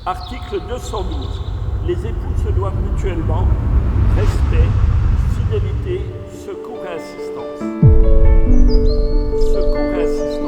Article 212. Les époux se doivent mutuellement respect, fidélité, secours et assistance. Secours et assistance.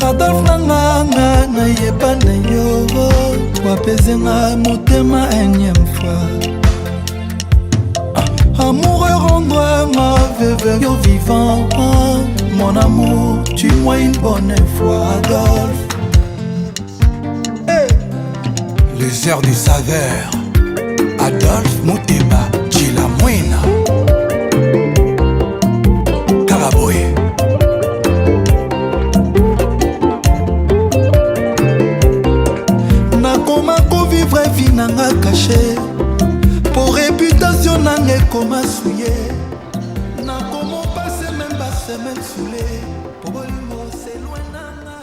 Adolphe nanga na yeba na yo wapezenga motema énième fois. Amoureux rends-moi veuve yo vivant. Mon amour, tue-moi une bonne fois, Adolphe. Hey. Les airs du saveur, Adolphe Muteba, Chilamwina, Karaboye. Vivre vie nanga caché pour réputation nanga koma souillé na comment passer même pas semaine soulé pour bolingo c'est loin nanga.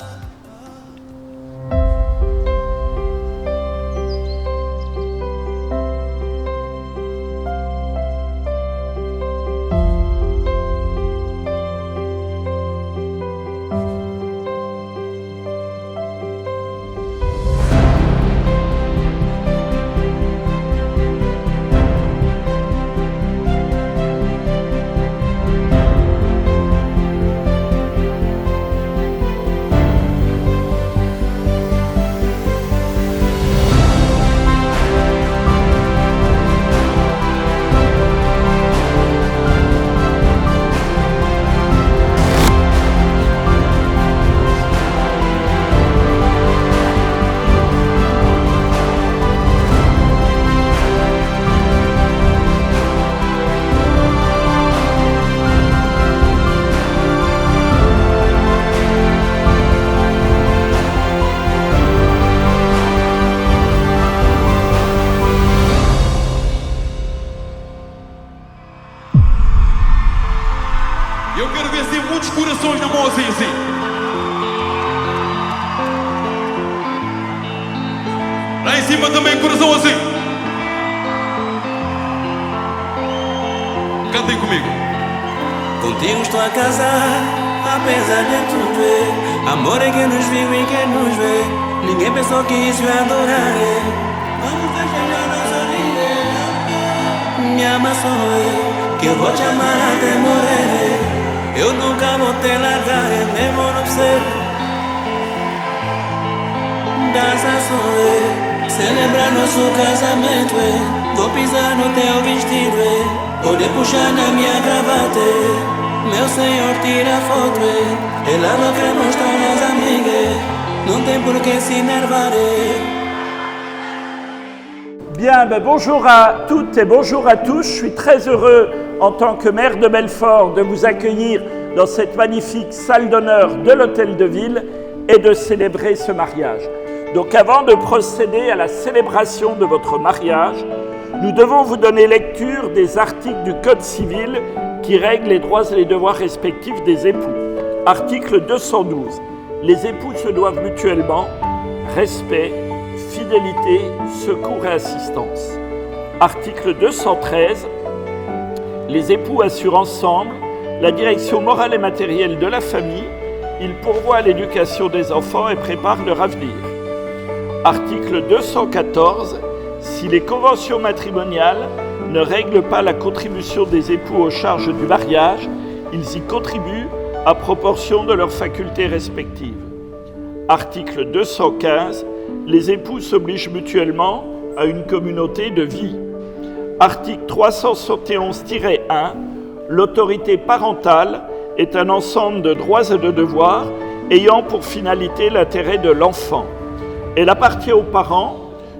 Eu quero ver assim muitos corações na mão assim. Lá em cima também coração assim. Cantem comigo. Contigo estou a casar, apesar de tudo. Amor é quem nos viu e quem nos vê. Ninguém pensou que isso ia durar. Vamos festejar nossa vida. Me ama só eu, que eu vou te amar até morrer. Eu nunca vou te largar, mesmo não sei. Dança só eu, celebrar nosso casamento. Vou pisar no teu vestido, poder puxar na minha gravata. Meu senhor tira foto, ela não quer mostrar às amigas. Não tem por que se enervar. Bien, bonjour à toutes et bonjour à tous. Je suis très heureux, en tant que maire de Belfort, de vous accueillir dans cette magnifique salle d'honneur de l'Hôtel de Ville et de célébrer ce mariage. Donc avant de procéder à la célébration de votre mariage, nous devons vous donner lecture des articles du Code civil qui règlent les droits et les devoirs respectifs des époux. Article 212. Les époux se doivent mutuellement respect, fidélité, secours et assistance. Article 213. Les époux assurent ensemble la direction morale et matérielle de la famille. Ils pourvoient à l'éducation des enfants et préparent leur avenir. Article 214. Si les conventions matrimoniales ne règlent pas la contribution des époux aux charges du mariage, ils y contribuent à proportion de leurs facultés respectives. Article 215. les époux s'obligent mutuellement à une communauté de vie. Article 371-1, l'autorité parentale est un ensemble de droits et de devoirs ayant pour finalité l'intérêt de l'enfant. Elle appartient aux parents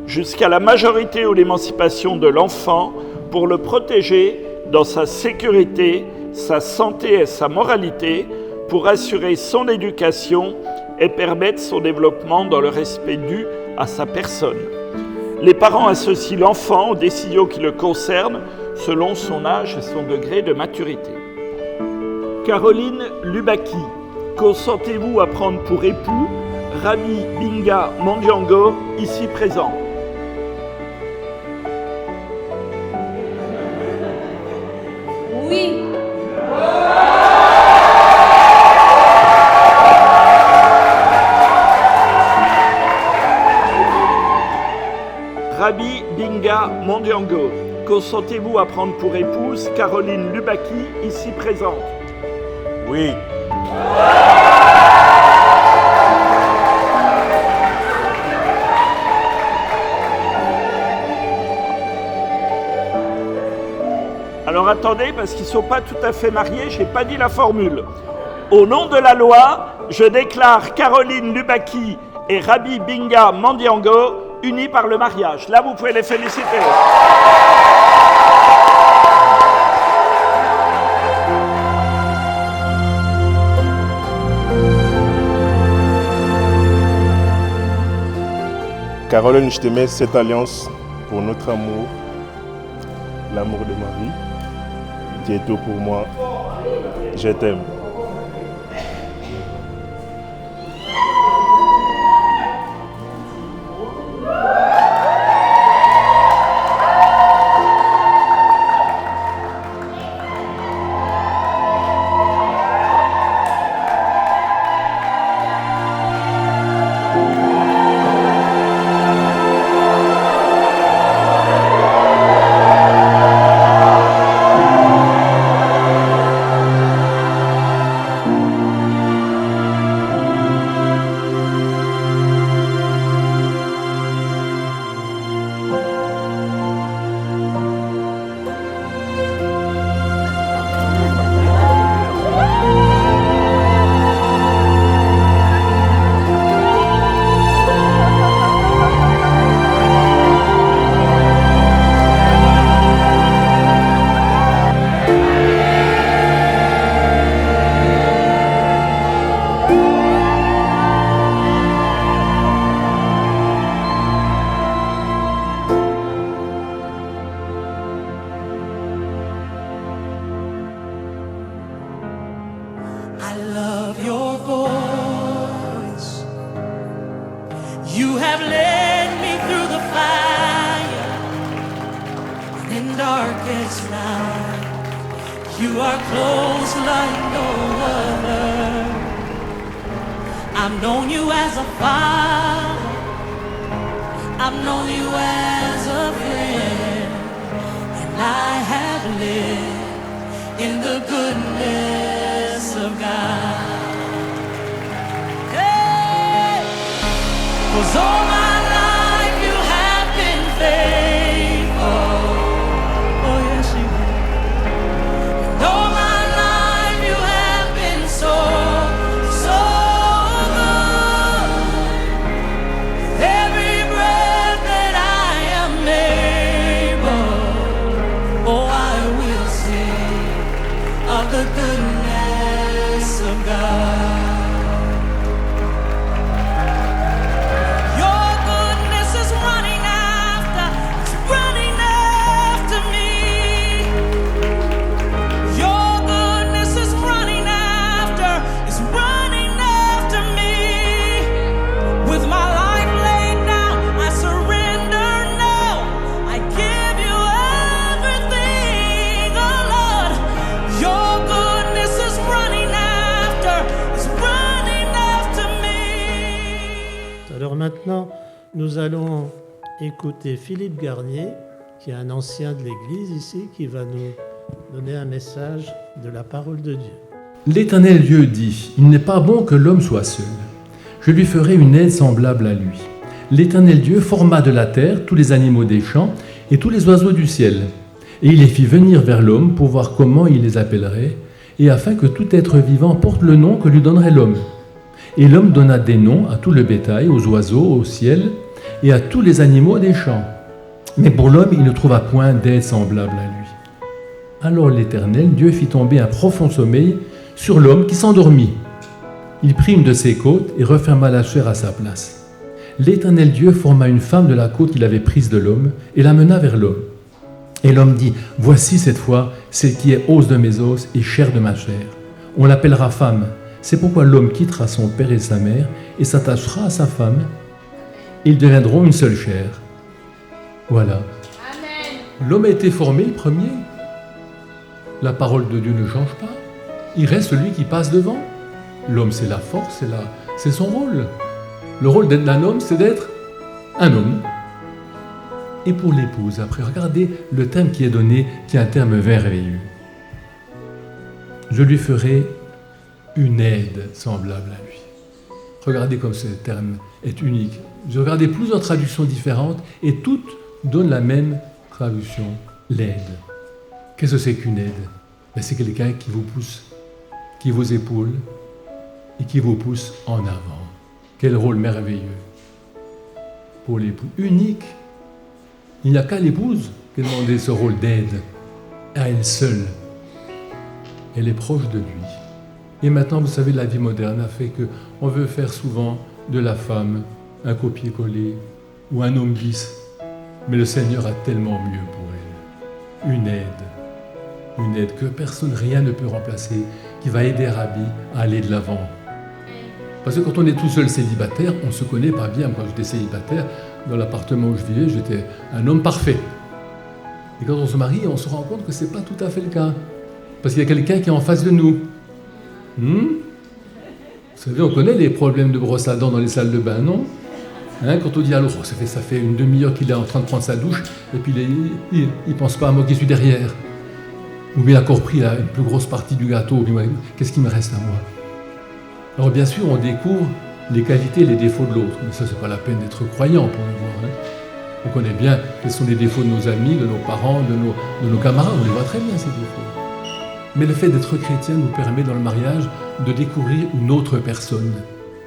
jusqu'à la majorité ou l'émancipation de l'enfant pour le protéger dans sa sécurité, sa santé et sa moralité, pour assurer son éducation et permettre son développement dans le respect dû à sa personne. Les parents associent l'enfant aux décisions qui le concernent selon son âge et son degré de maturité. Caroline Lubaki, consentez-vous à prendre pour époux Rabi Binga Mandjango, ici présent? Oui. Rabi Binga Mandjango, consentez-vous à prendre pour épouse Caroline Lubaki, ici présente? Oui. Alors attendez, parce qu'ils ne sont pas tout à fait mariés, je n'ai pas dit la formule. Au nom de la loi, je déclare Caroline Lubaki et Rabi Binga Mandjango unis par le mariage. Là, vous pouvez les féliciter. Caroline, je te mets cette alliance pour notre amour, l'amour de ma vie. Tu es tout pour moi. Je t'aime. I love your voice. You have led me through the fire and in darkest night. You are close like no other. I've known you as a father. I've known you as a friend, and I have lived in the goodness of God. Hey! 'Cause all my life you have been faithful. Oh yes you have. And all my life you have been so, so good. Every breath that I am able, oh I will sing of the goodness of God. Your goodness is running after me. Your goodness is running after me. With my life laid down, I surrender now. I give you everything, oh Lord. Your goodness is running after me. Alors maintenant, nous allons écouter Philippe Garnier, qui est un ancien de l'Église ici, qui va nous donner un message de la parole de Dieu. L'Éternel Dieu dit, « Il n'est pas bon que l'homme soit seul. Je lui ferai une aide semblable à lui. l'Éternel Dieu forma de la terre tous les animaux des champs et tous les oiseaux du ciel. Et il les fit venir vers l'homme pour voir comment il les appellerait, et afin que tout être vivant porte le nom que lui donnerait l'homme. Et l'homme donna des noms à tout le bétail, aux oiseaux, au ciel, et à tous les animaux des champs. Mais pour l'homme, il ne trouva point d'aide semblable à lui. Alors l'Éternel Dieu fit tomber un profond sommeil sur l'homme qui s'endormit. Il prit une de ses côtes et referma la chair à sa place. L'Éternel Dieu forma une femme de la côte qu'il avait prise de l'homme et la mena vers l'homme. Et l'homme dit, « Voici cette fois celle qui est os de mes os et chair de ma chair. On l'appellera femme. C'est pourquoi l'homme quittera son père et sa mère et s'attachera à sa femme. Ils deviendront une seule chair. » Voilà. Amen. L'homme a été formé le premier. La parole de Dieu ne change pas. Il reste celui qui passe devant. L'homme, c'est la force, c'est son rôle. Le rôle d'un homme, c'est d'être un homme. Et pour l'épouse, après, regardez le terme qui est donné, qui est un terme merveilleux. Je lui ferai une aide semblable à lui. Regardez comme ce terme est unique. J'ai regardé plusieurs traductions différentes et toutes donnent la même traduction, l'aide. Qu'est-ce que c'est qu'une aide? C'est quelqu'un qui vous pousse, qui vous épaule et qui vous pousse en avant. Quel rôle merveilleux pour l'époux. Unique. Il n'y a qu'à l'épouse qui a demandé ce rôle d'aide, à elle seule. Elle est proche de lui. Et maintenant, vous savez, la vie moderne a fait qu'on veut faire souvent de la femme un copier-coller ou un homme bis. Mais le Seigneur a tellement mieux pour elle. Une aide que personne, rien ne peut remplacer, qui va aider Rabbi à aller de l'avant. Parce que quand on est tout seul célibataire, on ne se connaît pas bien. Quand j'étais célibataire, dans l'appartement où je vivais, j'étais un homme parfait. Et quand on se marie, on se rend compte que ce n'est pas tout à fait le cas. Parce qu'il y a quelqu'un qui est en face de nous. Vous savez, on connaît les problèmes de brosse à dents dans les salles de bain, non? Quand on dit à l'autre, ça fait une demi-heure qu'il est en train de prendre sa douche, et puis il ne pense pas à moi qui suis derrière. Ou bien il a encore pris une plus grosse partie du gâteau, qu'est-ce qui me reste à moi? Alors bien sûr, on découvre les qualités et les défauts de l'autre, mais ça, c'est pas la peine d'être croyant pour le voir. On connaît bien quels sont les défauts de nos amis, de nos parents, de nos camarades, on les voit très bien, ces défauts. Mais le fait d'être chrétien nous permet, dans le mariage, de découvrir une autre personne.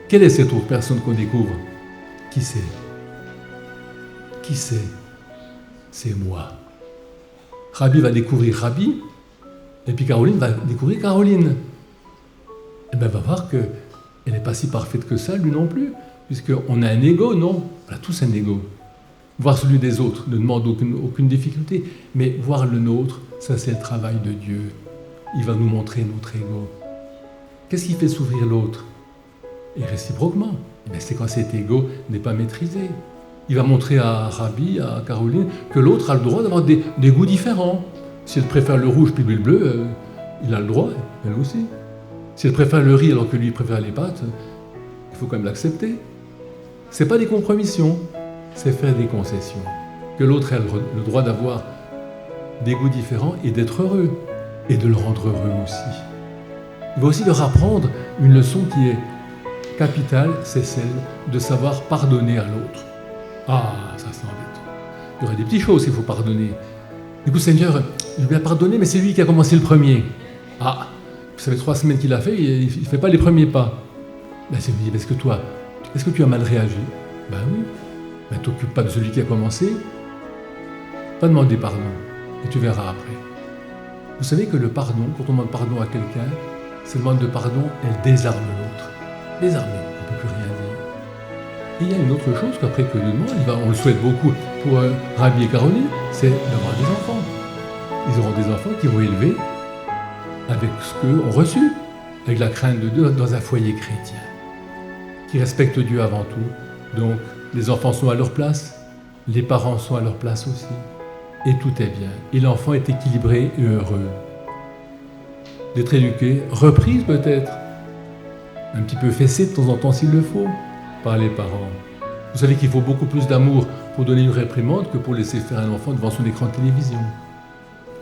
Quelle est cette autre personne qu'on découvre? Qui c'est? Qui c'est? C'est moi. Rabbi va découvrir Rabbi, et puis Caroline va découvrir Caroline. Et bien, elle va voir qu'elle n'est pas si parfaite que ça, lui non plus, puisqu'on a un ego, non? On a tous un ego. Voir celui des autres ne demande aucune difficulté, mais voir le nôtre, ça c'est le travail de Dieu. Il va nous montrer notre ego. Qu'est-ce qui fait s'ouvrir l'autre? Et réciproquement, c'est quand cet ego n'est pas maîtrisé. Il va montrer à Rabbi, à Caroline, que l'autre a le droit d'avoir des goûts différents. Si elle préfère le rouge puis le bleu, il a le droit, elle aussi. Si elle préfère le riz alors que lui préfère les pâtes, il faut quand même l'accepter. Ce n'est pas des compromissions, c'est faire des concessions. Que l'autre ait le droit d'avoir des goûts différents et d'être heureux, et de le rendre heureux aussi. Il va aussi leur apprendre une leçon qui est capitale, c'est celle de savoir pardonner à l'autre. Ah, ça c'est embêtant. Il y aurait des petites choses qu'il faut pardonner. Du coup, Seigneur, je vais pardonner, mais c'est lui qui a commencé le premier. Ah, ça fait 3 semaines qu'il a fait, il ne fait pas les premiers pas. C'est lui, est-ce que tu as mal réagi? Oui. T'occupe pas de celui qui a commencé. Va demander pardon, et tu verras après. Vous savez que le pardon, quand on demande pardon à quelqu'un, cette demande de pardon, elle désarme l'autre. Désarmé, on ne peut plus rien dire. Et il y a une autre chose qu'après que Dieu demande, on le souhaite beaucoup pour Rabbi et Caroline, c'est d'avoir des enfants. Ils auront des enfants qui vont élever avec ce qu'eux ont reçu, avec la crainte de Dieu dans un foyer chrétien, qui respecte Dieu avant tout. Donc, les enfants sont à leur place, les parents sont à leur place aussi, et tout est bien. Et l'enfant est équilibré et heureux. D'être éduqué, reprise peut-être, un petit peu fessé de temps en temps s'il le faut, par les parents. Vous savez qu'il faut beaucoup plus d'amour pour donner une réprimande que pour laisser faire un enfant devant son écran de télévision.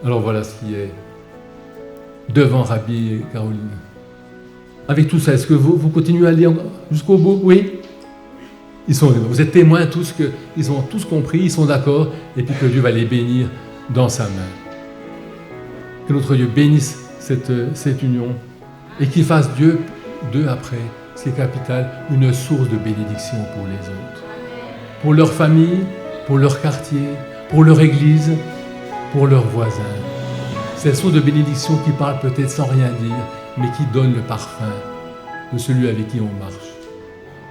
Alors voilà ce qui est devant Rabbi et Caroline. Avec tout ça, est-ce que vous continuez à lire jusqu'au bout? Oui. Vous êtes témoins tous qu'ils ont tous compris, ils sont d'accord, et puis que Dieu va les bénir dans sa main. Que notre Dieu bénisse cette union et qu'il fasse Dieu, d'eux après, ce qui est capital, une source de bénédiction pour les autres. Pour leur famille, pour leur quartier, pour leur église, pour leurs voisins. C'est une source de bénédiction qui parle peut-être sans rien dire, mais qui donne le parfum de celui avec qui on marche.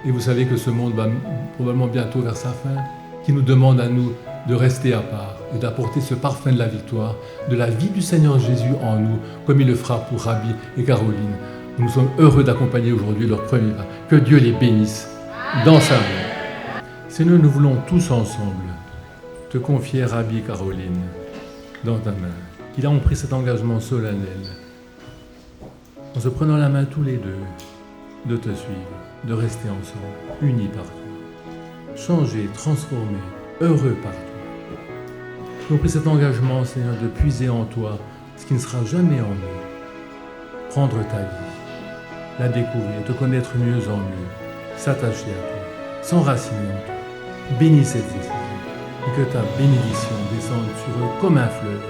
Et vous savez que ce monde va probablement bientôt vers sa fin, qui nous demande à nous de rester à part et d'apporter ce parfum de la victoire, de la vie du Seigneur Jésus en nous, comme il le fera pour Rabbi et Caroline. Nous sommes heureux d'accompagner aujourd'hui leur premier pas. Que Dieu les bénisse dans sa main. Seigneur, nous voulons tous ensemble te confier Rabbi et Caroline dans ta main. Qu'ils ont pris cet engagement solennel, en se prenant la main tous les deux, de te suivre, de rester ensemble, unis par toi, changés, transformés, heureux par toi. Ils ont pris cet engagement, Seigneur, de puiser en toi ce qui ne sera jamais en nous. Prendre ta vie, la découvrir, te connaître mieux en mieux, s'attacher à toi, s'enraciner en toi. Bénis cette décision et que ta bénédiction descende sur eux comme un fleuve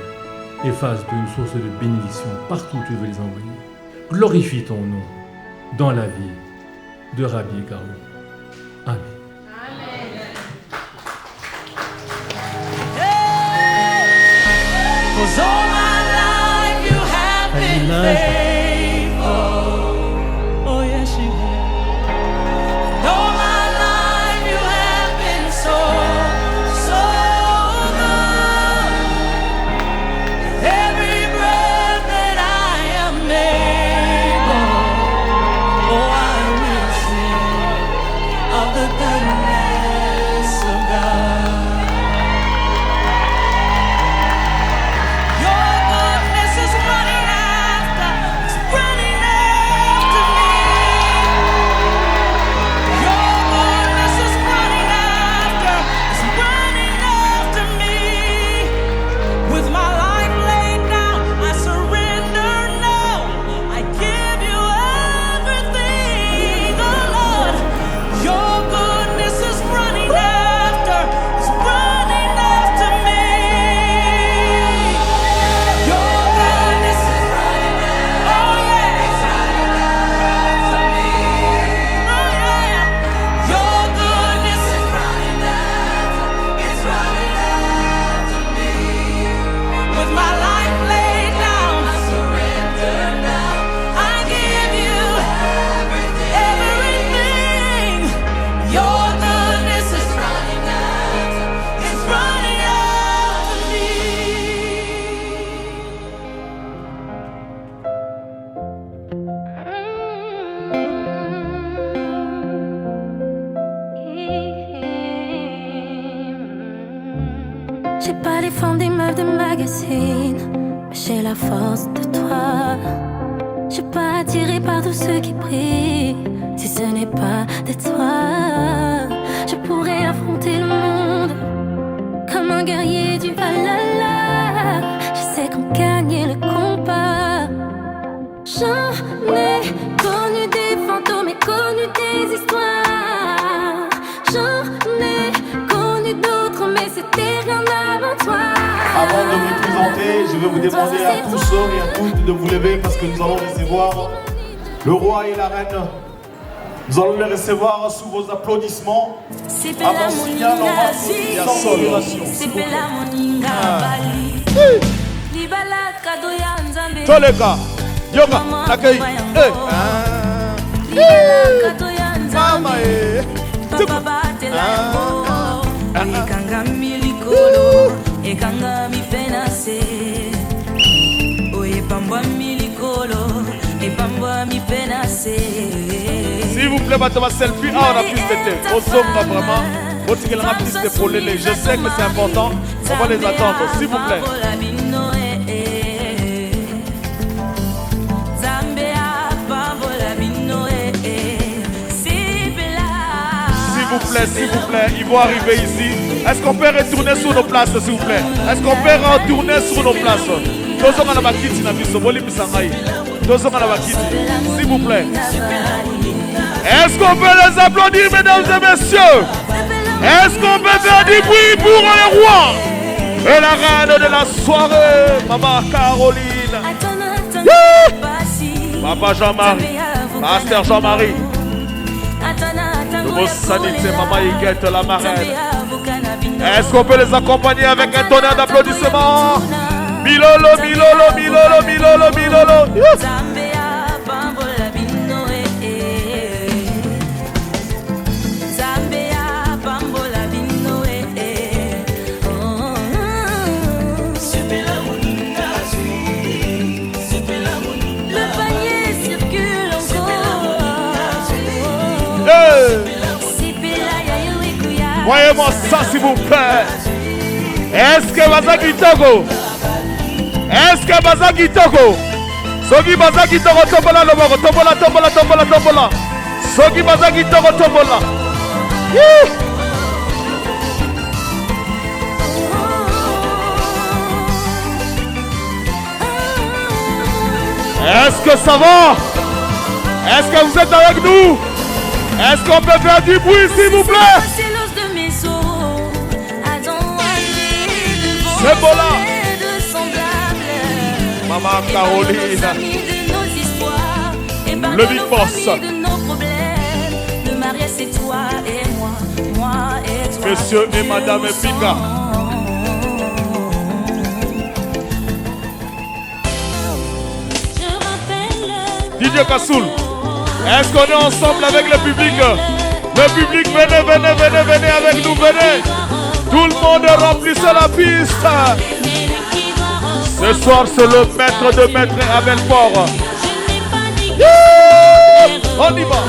et fasse d'eux une source de bénédiction partout où tu veux les envoyer. Glorifie ton nom dans la vie de Rabbi et Caroline. Amen. Oh yes you have. All my life you have been so good. Every breath that I am able, oh I will sing of the goodness of God. Your goodness is running after me. Your goodness is running after me. With my life laid down, I surrender now. I give you everything, oh Lord. Your goodness is running after me. Your goodness is running after, oh yeah, it's running after me. Oh yeah, your goodness is running after, it's running after me. With my life laid down, I surrender now. I give you everything. Your goodness is running after, it's running after me. J'ai pas les formes des meufs de magazine, mais j'ai la force de toi. Je suis pas attirée par tous ceux qui brillent, si ce n'est pas de toi. Je pourrais affronter le monde comme un guerrier du Valhalla. Je sais qu'on gagne le combat. J'en ai connu des fantômes et connu des histoires. J'en ai connu d'autres, mais c'était rien avant toi. Avant de vous présenter, je vais vous demander à tous et à toutes de vous lever parce que nous allons recevoir le roi et la reine. Nous allons les recevoir sous vos applaudissements. Avant signal, on va sauter sans modération. Toleka, yoga, l'accueil. Mama, ekanga mipenase oyepambwa milikolo epambwa mipenase. S'il vous plaît, maintenant, ma selfie. Ah, on a plus de tête. On sauve pas vraiment. On tire la plus d'épaule. Je sais que c'est important. On va les attendre, s'il vous plaît. S'il vous plaît, ils vont arriver ici. Est-ce qu'on peut retourner sur nos places, s'il vous plaît? Est-ce qu'on peut retourner sur nos places? S'il vous plaît. Est-ce qu'on peut les applaudir, mesdames et messieurs? Est-ce qu'on peut faire du bruit pour le roi et la reine de la soirée, Maman Caroline? Papa Jean-Marie, Master Jean-Marie, Nouveau Sanité, Maman Iguette, la marraine. Est-ce qu'on peut les accompagner avec un tonnerre d'applaudissements? Milolo, Milolo, Milolo, Milolo, Milolo. Voyez-moi ça s'il vous plaît. Est-ce que Bazaki Togo? Est-ce que Bazaki Togo? Sogi Bazaki Togo tombola loboko, tombola, tombola, tombola, tombola. Sogi Bazaki Togo tombola. Est-ce que ça va? Est-ce que vous êtes avec nous? Est-ce qu'on peut faire du bruit s'il vous plaît? C'est beau là. Maman Caroline, le Big Boss. Monsieur et Madame Pika. DJ Kassoul, est-ce qu'on est ensemble avec le public? Le public, venez, venez, venez, venez avec nous, venez. Tout le monde remplisse la piste. Ce soir, c'est le maître de maître à Belfort. On y va.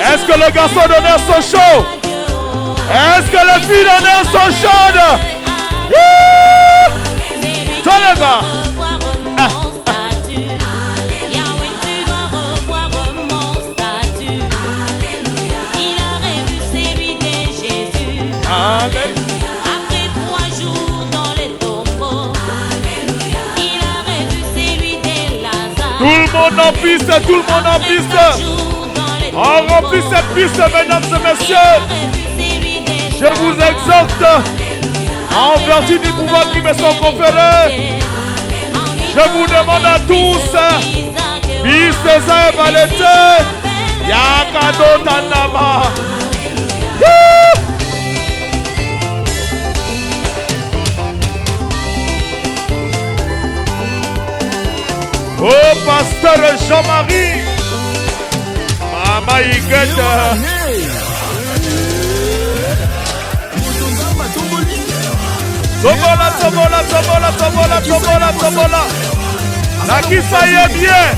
Est-ce que le garçon d'honneur sont chauds? Est-ce que les filles d'honneur sont chaudes? Toi les gars. Amen. Après 3 jours dans les tombeaux, il a revu celui de Lazare. Tout le monde en piste, tout le monde en piste. On remplit cette piste, mesdames et messieurs. Je vous exhorte, en vertu du pouvoir qui me sont conférés, je vous demande à tous, piste et valete, Yakado Tanama. Oh, pasteur Jean-Marie, Mama Iguette. Tobola, tobola, tobola, tobola, tobola, tobola. Nakisa ye bien.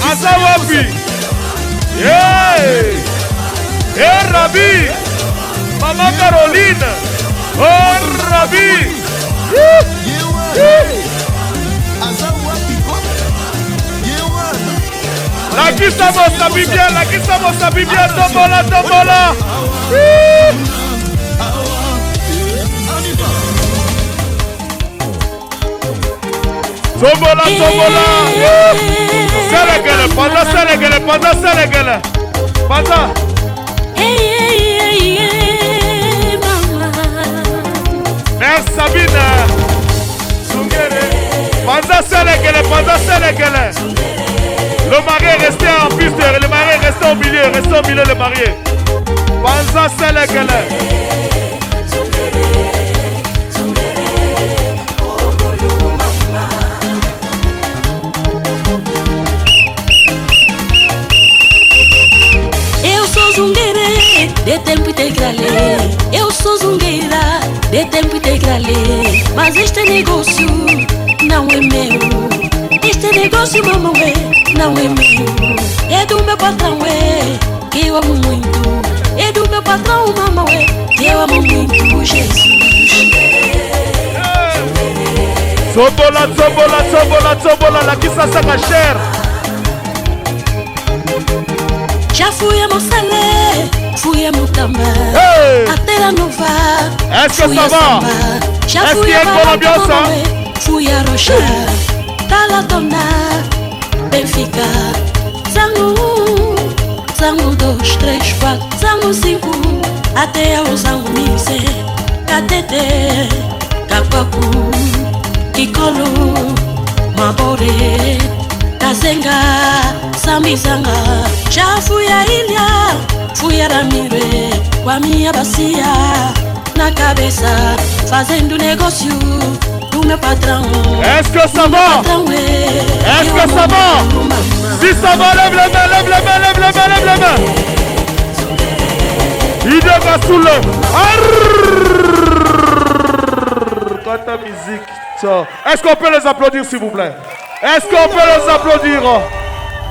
Azawapi. Yeah. Eh, Rabi. Maman Caroline. Oh, Rabi. La kisa mosa bien, la kisa mosa bien, tombola, tombola. Tombola, tombola. Sénégalais, pendant Sénégalais, pendant Sénégalais. Pendant. Merci Sabine. Pendant Sénégalais, pendant Sénégalais. Le marié est resté en piste, le marié est resté au milieu le marié. Panza Sénégalais. Eu sou zungueira de tempo integrale. Eu sou zungueira de tempo integrale. Mas este negócio não é meu. Este negócio, mamãe, não é meu. É do meu patrão, que eu amo muito. É do meu patrão, mamãe, que eu amo muito, Jesus. Tombola, tombola, tombola, tombola, la kisa sanga cher. Já fui a Moçalé, Fouille Moutamba, Hey! Atela Nova. Est-ce que ça va? Est-ce qu'il y a une bonne ambiance, hein? Fouille Rocha, Talatona, Benfica, Zangu, Zangu 2, 3, 4, Zangu 5, até ao Zangu Mise, Katete, Kapaku, Kikolo, Mabore, Kazenga, Samizanga, já fui a ilha, fui a Ramire, com a minha bacia na cabeça, fazendo negócio do meu patrão. Est-ce que ça va? Est-ce que ça va? Si ça va, lève les mains, lève les mains, lève les mains, lève les mains. Ide Kassoul. Toi ta musique. Est-ce qu'on peut les applaudir s'il vous plaît? Est-ce qu'on peut les applaudir?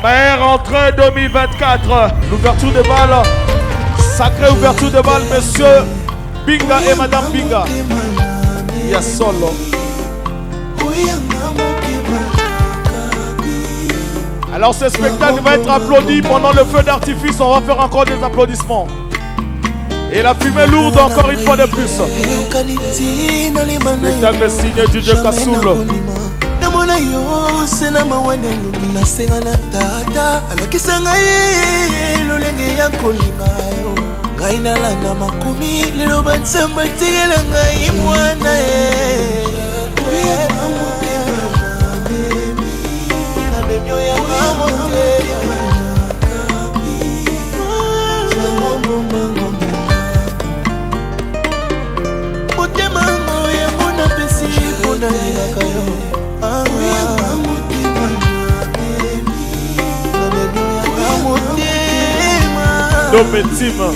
Meilleure rentrée 2024. L'ouverture de bal. Sacrée ouverture de bal, monsieur Binga et madame Binga. Il y a solo. Alors ce spectacle va être applaudi pendant le feu d'artifice. On va faire encore des applaudissements. Et la fumée lourde encore une fois de plus. Spectacle signé DJ Kassoul. namona yo sena mawane lungi nasenga na tata alakisa ngai lolenge ya kolinga yo ngai nalanda makumi lelo banzamba tigela ngai mwana nabemyo ya mamote motema ngoya mona pesi mpona lelaka yo Dometime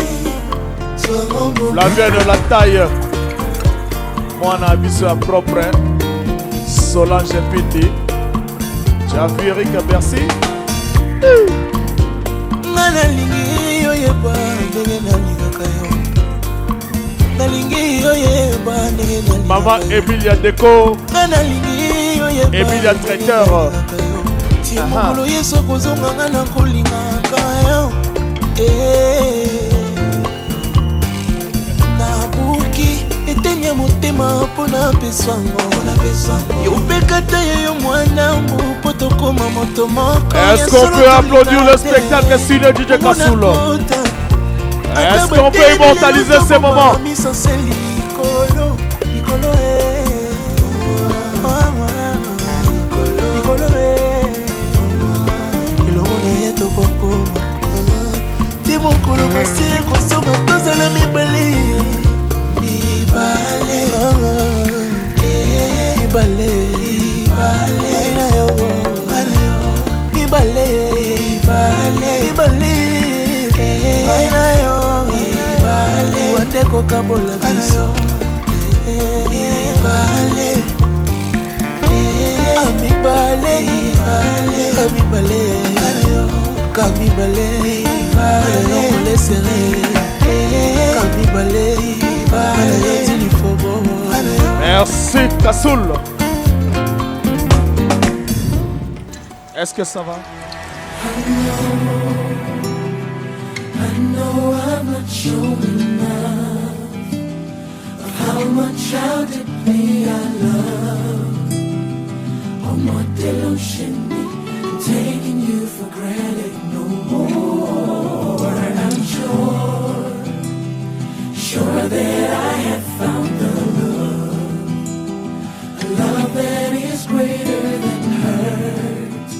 Flavien de la taille Mwana abiso ya propre Solange Piti Javi Eric Bercy Ngana lingi yo yeba ndenge nalingaka yo nalingi yo yeba ndenge nalingaka Maman Emilia Deco Ngana lingi yo yeba Emilia Traiteur Tiemolo yeso kozonga ngana kolingaka yo nabuki etenya motema mpona pesango yopekata yo mwana mpo tokoma moto moko. Est-ce qu'on peut applaudir le spectacle signé DJ Kassoul? Est-ce qu'on peut immortaliser ces moments? mokolo basi ekosoma tozala mibale watekokabola biso Merci Kassoul. Est-ce que ça va? I know I'm not showing enough of how much how deeply I love. Oh, more delusion me, taking you for granted no more. I'm sure that I have found the love that is greater than hurt.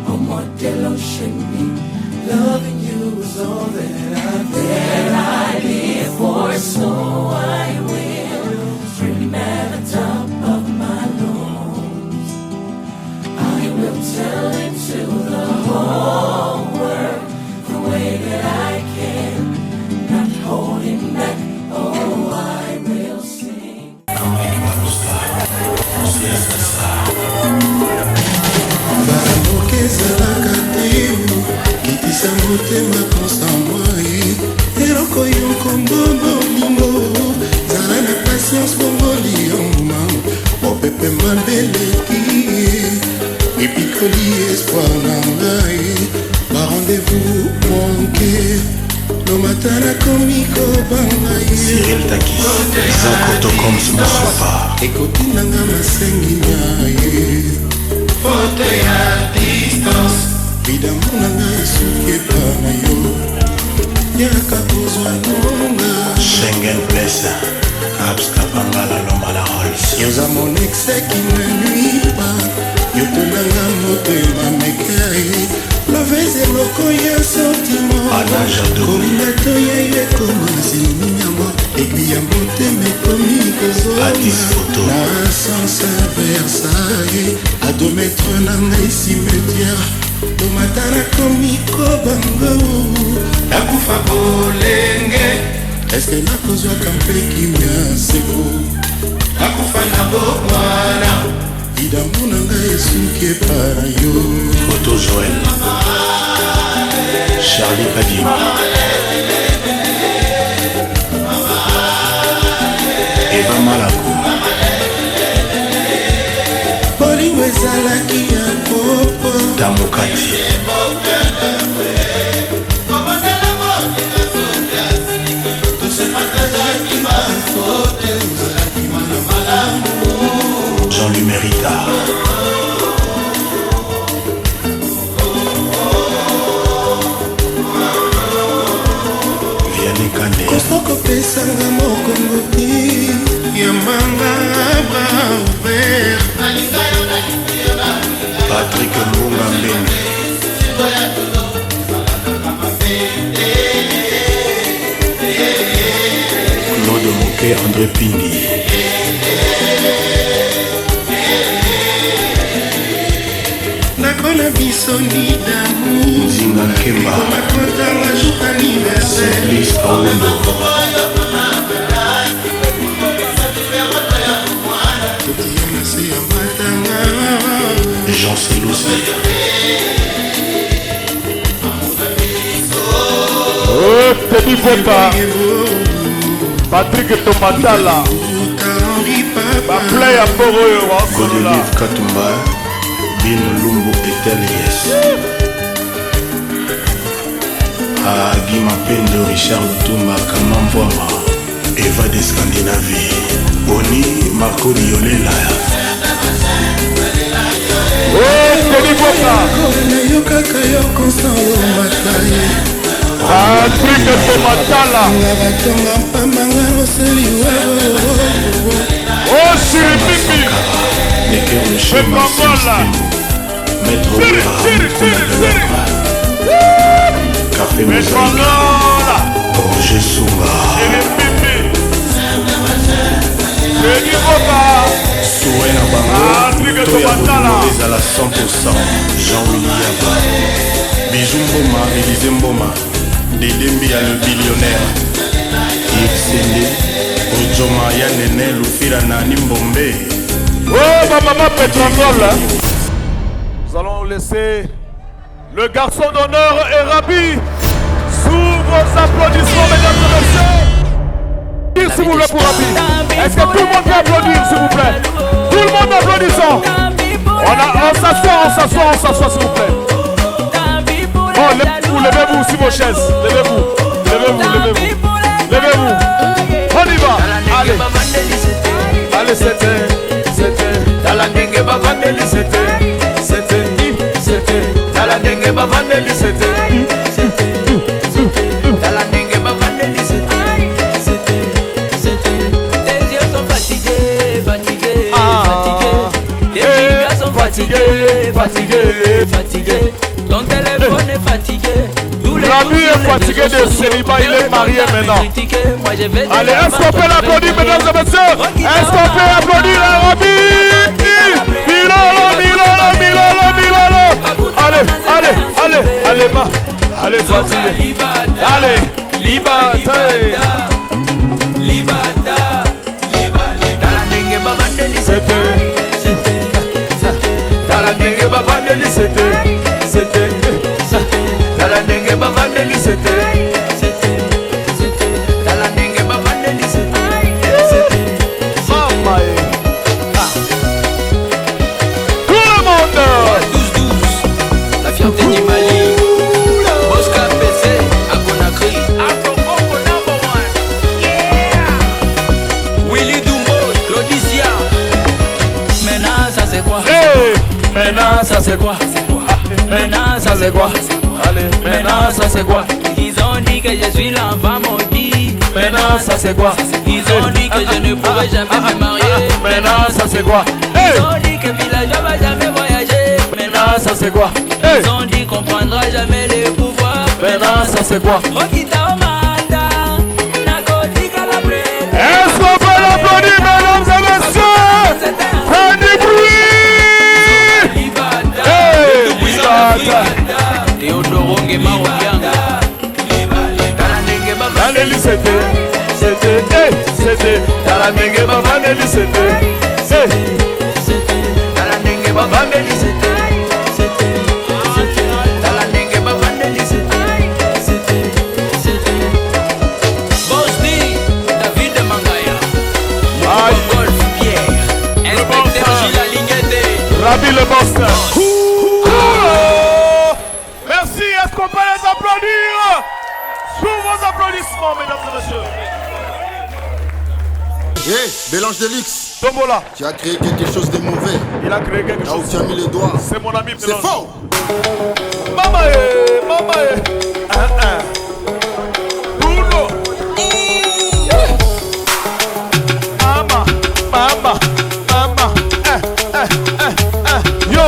Oh, more delusion me, loving you is all that I live for, so I will scream at the top of my lungs. I will tell it to the whole world the way that I can, not holding back. Oh, I will sing. kitisa motema constant moi eloko yoko mbongo zala na patience bongo lioma mopepe mabeleki epikoli espoir na ngai ba rendez-vous manqué lomatana komiko banga ye Cyril Takis Zankoto comme ce soir ekotinanga masengi na ye foto ya distance bidamu nanga esuki epa na yo yaka kozwa nonga Schengen Place Abska Bangala Lomala Rolls yoza mon exeki na nuiba yotonanga motema mekai loveze loko ya sentiment kominato ya yo ekoma ziliminyama egli ya motema ekomi kozona na sansa versaille adometre na ngai cimetière tomatana komi kobango nakufa bolenge eske nakozwaka mpe kimia seko nakufa na bomwana idamu na ngai esuki epa na yo Photo Joël Charlie Kadim Eva Malako bolingo ezalaki ya popo Damokati Jean-Louis Mérita Vianney Kane kosokopesanga mokongo ti yambanga bra ouvert Patrick Mbunga Mbenge Claude Mouquet André Pindi nakona biso nidamu Nzinga Nkemba makotanga jour anniversaire Simplice Aundo totiyanase ya matanga Jean Selousse Teddy Bota Patrick Tomatala Baplay à Poro Godelive Katumba Bino Lumbu Etelies Agi Mapendo Richard Lutumba Kamamvwama Eva de Scandinavie Boni Marco Diolela Teddy Bota nayokaka yo constant lombataye Patrick Tomatala batonga mpambanga roseli Oh Siripipi Chepangola Maître Café Mosaïque Roger Souma Souhait Nabango Toya ezala 100% Jean-Willy Yaba Bijou Mboma Élysée Mboma Dédembi à le billionnaire Yexende Ojoma Yanene Lufira Nani Mbombe Oh ma maman Pétrangol. Nous allons laisser le garçon d'honneur et Rabi sous vos applaudissements, mesdames et messieurs. S'il vous plaît pour Rabi. Est-ce que tout le monde peut applaudir, s'il vous plaît? Tout le monde applaudissant. On s'assoit, s'il vous plaît. Oh, levez-vous sur vos chaises. Levez-vous. On y va. Allez, c'était. Talandenge bavandeli c'était Talandenge bavandeli c'était Talandenge bavandeli c'était Tes yeux sont fatigués Tes fingers sont fatigués Ton téléphone est fatigué Rabi est fatigué de célibat, il est marié maintenant. Allez, est-ce qu'on peut l'applaudir, mesdames et messieurs? Est-ce qu'on peut applaudir Rabi? Milolo. Allez, va. Allez, fatigué. Allez, libata. Talandenge bavandeli c'était Talandenge bavandeli c'était Talandenge bavandeli c'était Mama tout le monde 12-12 la fierté du Mali Bosca PC à Conakry c'est quoi? Maintenant ça c'est quoi? Maintenant ça c'est quoi? Ils ont dit que je suis l'enfant maudit. Maintenant ça c'est quoi? Ils ont dit que je ne pourrai jamais me marier. Maintenant ça c'est quoi? Ils ont dit que village va jamais voyager. Maintenant ça c'est quoi? Ils ont dit qu'on prendra jamais les pouvoirs. Maintenant ça c'est quoi? Est-ce qu'on peut l'applaudir, mesdames et messieurs? Faites du bruit! Théodoro Ngema Obianga. Vanelli c'était Talanenge Vanelli c'était Talanenge Vanelli c'était Talanenge Vanelli c'était Bosni, David Mangaya. Golf Pierre. Inspecteur Gilles Aligné. Rabi le boss. Merci, est-ce qu'on peut les applaudir? Sous vos applaudissements, mesdames et messieurs. Bélange de Lix. Tombola. Tu as créé quelque chose de mauvais. Il a créé quelque chose. Là où tu as mis les doigts. C'est mon ami. C'est faux. Mama Bruno. Mama. Yo.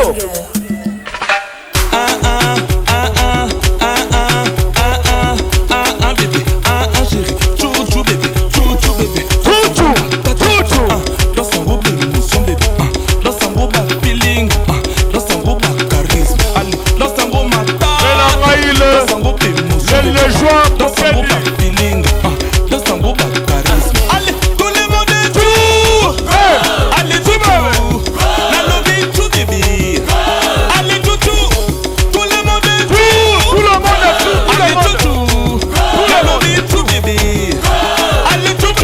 Le joie dans ce feeling. Dans son beau charisme. Allez, tout le monde est tout. Allez, tout le monde. La lobby, tout bébé. Allez, tout. Tout le monde est tout. Tout le monde est tout. Allez, tout. La lobby, tout bébé. Allez, tout.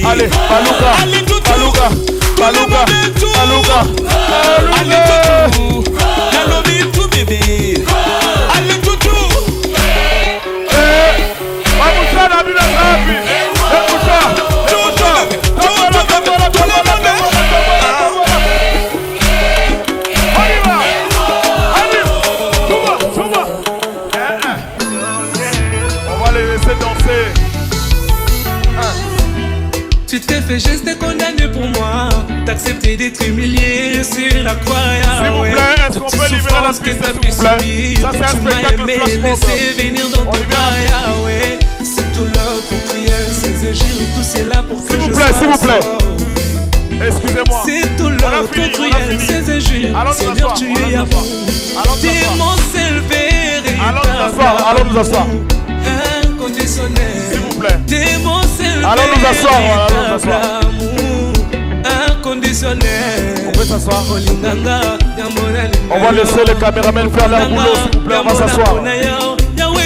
Allez, Paluca. La lobby tout bébé. Allez tout. Vamos lá na vida sabe. On va les laisser danser. Tu t'es fait geste condamné pour moi. T'as accepté d'être humilié sur la croix. S'il vous plaît, est-ce qu'on peut libérer la piste, s'il vous plaît? Ça c'est un spectacle laisser venir dans ton Yahweh. C'est tout l'heure pour prière, ces égiles, tout c'est là pour que je sois. S'il vous plaît. Excusez-moi. C'est tout l'heure pour prière, ces égiles. Seigneur, tu es à vous. T'es mon seul véritable. Allons nous asseoir. Inconditionnel. S'il vous plaît. T'es mon seul allons nous asseoir. Inconditionnel. On peut s'asseoir. On va laisser les caméramans faire leur boulot, s'il vous plaît. On va s'asseoir.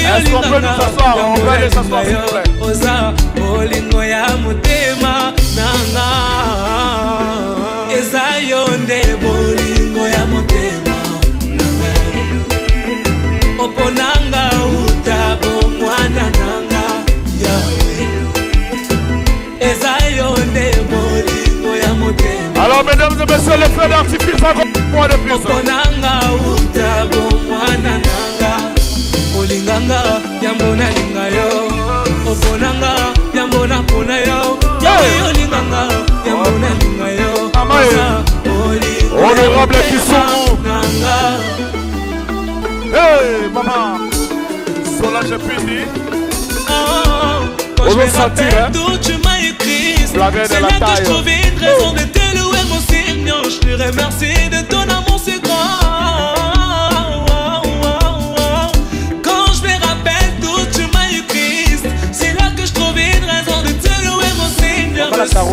Est-ce qu'on peut nous asseoir? On va aller s'asseoir, s'il vous plaît. Oponanga utabo mwana nanga Yahweh. Ezayonde bolingo ya motema. Alors mesdames et messieurs, les feux d'artifice encore une fois de plus. Oponanga utabo mwana nanga Olinganga yambona linga yo. Oponanga yambona pona yo. Honorable Kissou. Hey, maman. Solange Pindi. Quand je me rappelle d'où tu m'as écrit, c'est là que je trouvais une raison de te louer mon Seigneur. Je te remercie de ton amour si grand. Quand je me rappelle d'où tu m'as écrit, c'est là que je trouvais une raison de te louer mon Seigneur. Le soir en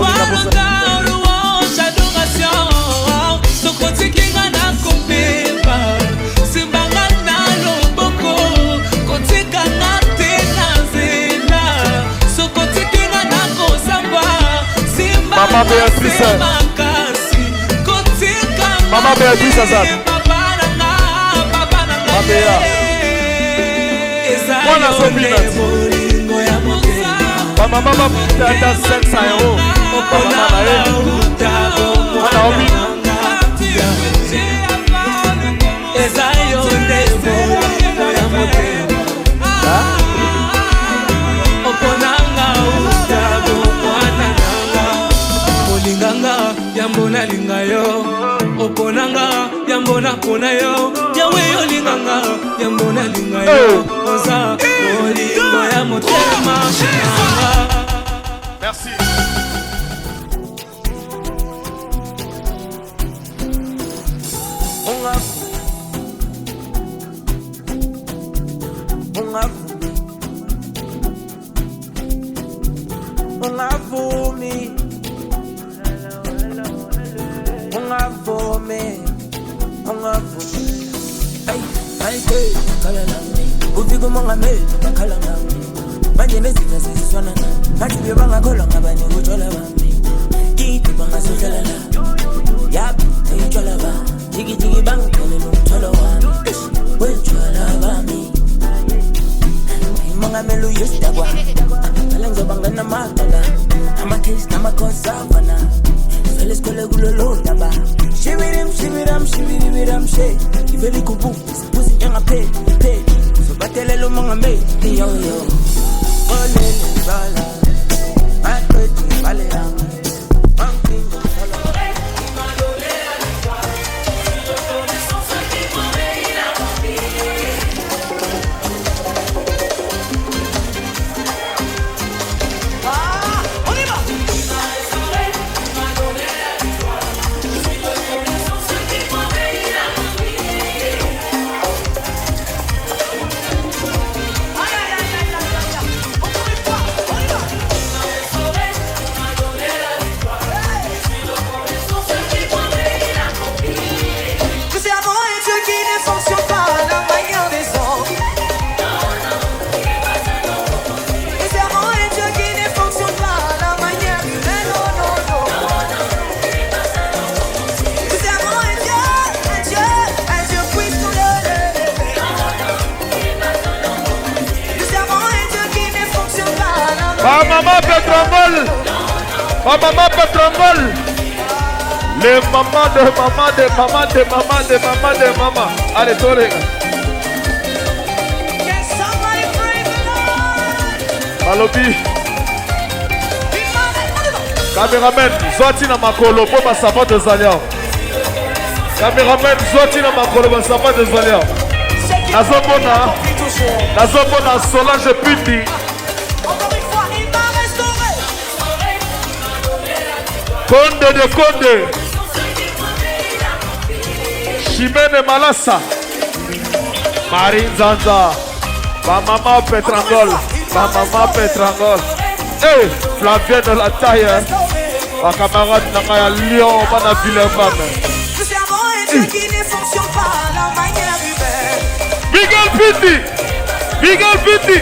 louange, adoration. Ce côté qui m'a accompagné. C'est Barana Loboko. Côté Kanate Nazela. Ce côté qui m'a accompagné. Maman Béatrice. Maman Béatrice Azad. Maman Béa. Mwana Zobinat. Maman Tata 500 €. Maman Nae. Mwana Obi. Yambona linga yo, oponanga yambona pona yo, yawe yo linganga yambona linga yo, oza olingo ya motema shanga. Merci. Maman Petrangol. Maman Petrangol. Les mamans de maman de maman de maman de maman de maman. Allez, toi les gars. Malobi. Caméraman, Zoti na makolo pour ma savate de Zalia. Caméraman, Zoti na makolo pour ma savate de Zalia. Nazobona Solange Pindi. Conde de Conde. Chimene Malassa. Marine Zanza. Ma maman Petrangol. Ma maman Petrangol. Hey, Flavien de la taille. Ma camarade Nangaya Lyon, Mana Villefane. Miguel Pindi. Miguel Pindi.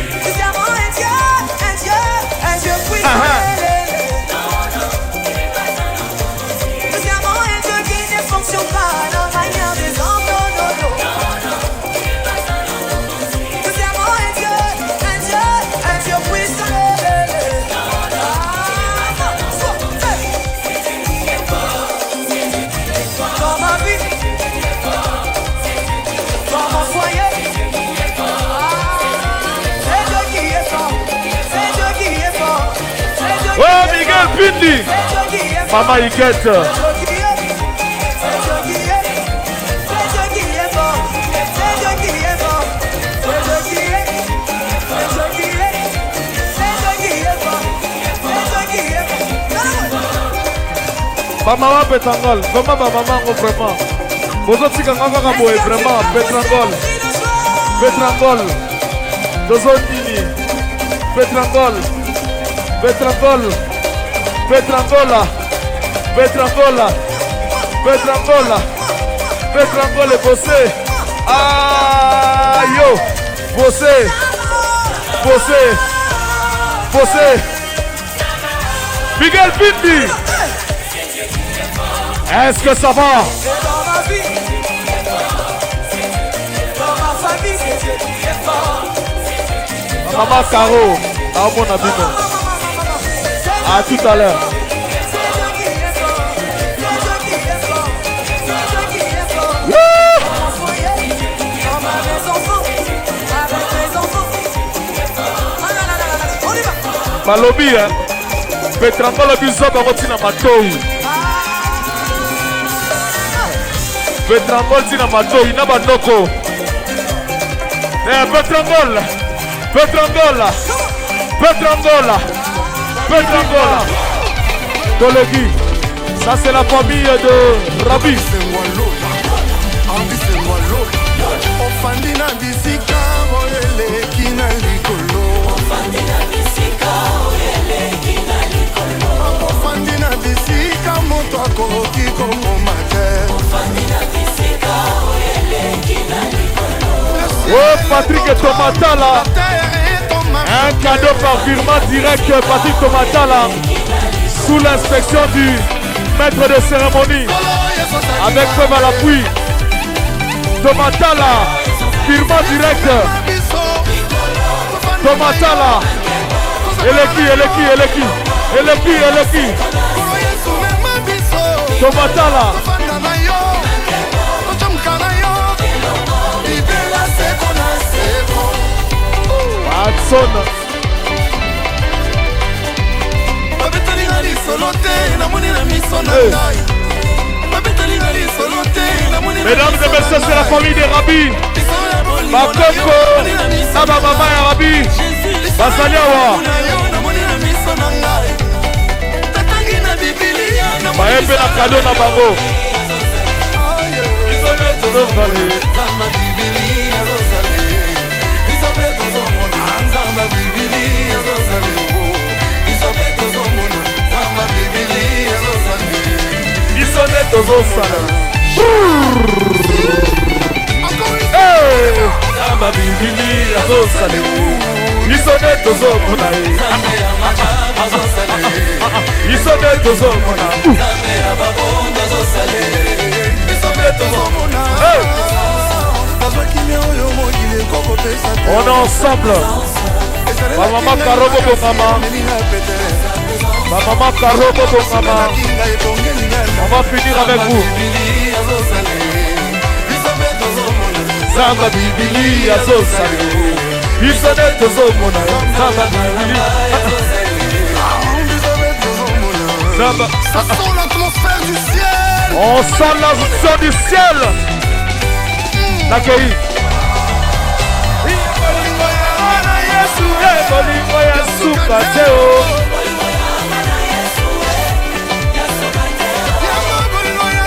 Vindi. Maman Iguette. Ba maman Petrangol, comment ba maman vraiment? Vous autres si kanga kaka boy vraiment Petrangol. Petrangol. Dozonini. Petrangol. Petrangol. Petrangola. Petrangola. Petrangola. Petrangola bossé. Ah yo. Bossé. Bossé. Bossé. Miguel Vindi. Est-ce que ça va? Maman Caro, à mon abîme. À tout à l'heure. Malobi, hein? Petrangola biso bango tina matoi. Petrangol tina matoi na bandoko. Petrangola. Petrangola. Petrangola. Petrangola. Tolegi. Ça c'est la famille de Rabi. Ofandina bisika oyele kina likolo. Ofandina bisika oyele kina likolo. Ofandina bisika moto akoki komomate. Ofandina bisika oyele kina likolo. Oh Patrick Tomatala. Un cadeau par virement direct Patrick Tomatala. Sous l'inspection du maître de cérémonie. Avec femme à l'appui. Tomatala. Virement direct. Tomatala. Eleki. Tomatala. Watson. Mesdames et messieurs, c'est la famille des Rabi. Bakoko, Naba Mama et Rabi. Basaliawa. Maëpe na cadeau na bango. Isone tozosala. Namba bibili azosala. Isone tozomona. Isone tozomona. On est ensemble. Ma maman Karobo Bongama. Ma maman Karobo Bongama. On va finir avec vous. Zamba Bibili Azosale. Isone Tozomona. Zamba Bibili. Zamba. Ça sent l'atmosphère du ciel. On sent l'atmosphère du ciel. Nakei. Bolingo ya suka teo. Bolingo ya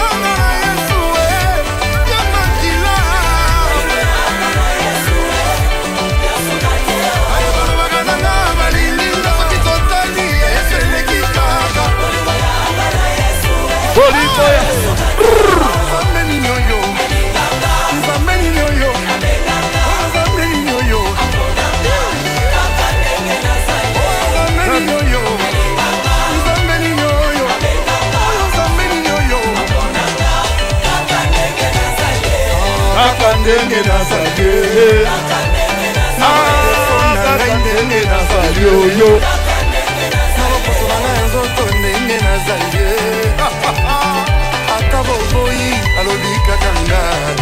ndenge nazali ndenge nazali oyo nalokoso na ngai nzoto ndenge nazali ata boboyi alobi kaka ngai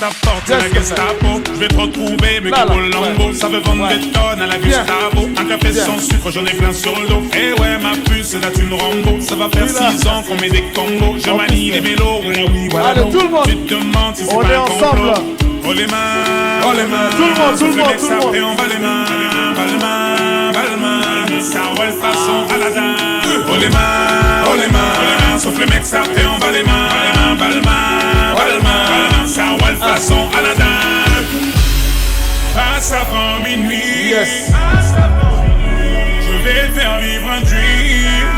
ta porte, la Gestapo. Je vais te retrouver, mais comme Lambo. Ça veut vendre des tonnes à la Gustavo. Un café sans sucre, j'en ai plein sur le dos. Et ouais, ma puce, c'est la thune Rambo. Ça va faire 6 ans qu'on met des combos. Je manie les mélos, oui, voilà. Allez, tout le monde. Tu te demandes si c'est on pas est un ensemble. complot. Oh les mains, oh les mains. Tout le monde, tout le monde, tout le monde. Et on va les mains, ça roule façon Aladdin. Oh les mains, sauf les mecs ça fait on va les mains, ça roule façon Aladdin. Passe avant minuit, yes. Je vais te faire vivre un dream.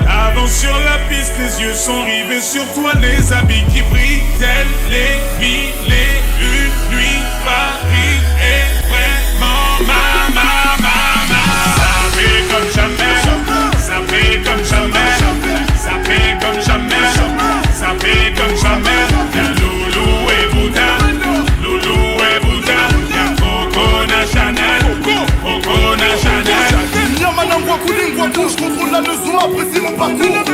Avance sur la piste, les yeux sont rivés sur toi, les habits qui brillent, tels les mille et une nuits. Paris est vraiment ma. Ça fait comme jamais, ça fait comme jamais, ça fait comme jamais, ça fait comme jamais. Y'a Loulou et Bouddha, y'a Coco Chanel. Je contrôle la leçon, apprécie mon parcours.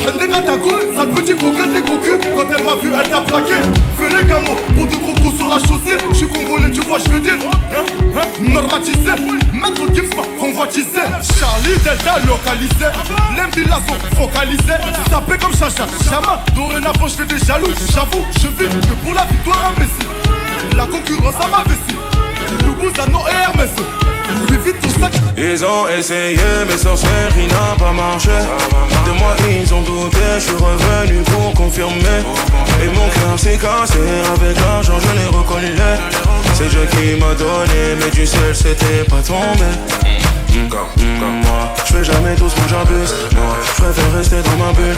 Elle dégrade ta coupe, ça te dit coquette des gros culs. Quand elle m'a vu, elle t'a plaqué. Fais les gamins, pour de gros coups sur la chaussée. Je suis congolais, tu vois, je veux dire. Normatisé, maître Gims m'a convoitisé. Charlie Delta localisé. L'Embila sont focalisés. Sapé comme Chacha, Chama. Dorénavant, je fais des jaloux. J'avoue, je vis que pour la victoire imbécile. La concurrence à ma vessie. Loubouzanon et Hermès. Ils ont essayé mais sans rien n'a pas marché. De moi ils ont douté, je suis revenu pour confirmer. Et mon cœur s'est cassé, avec l'argent je l'ai reconnu. C'est Dieu qui m'a donné, mais du ciel c'était pas tombé. Comme moi, je fais jamais tout ce que j'abuse. Moi, je préfère rester dans ma bulle.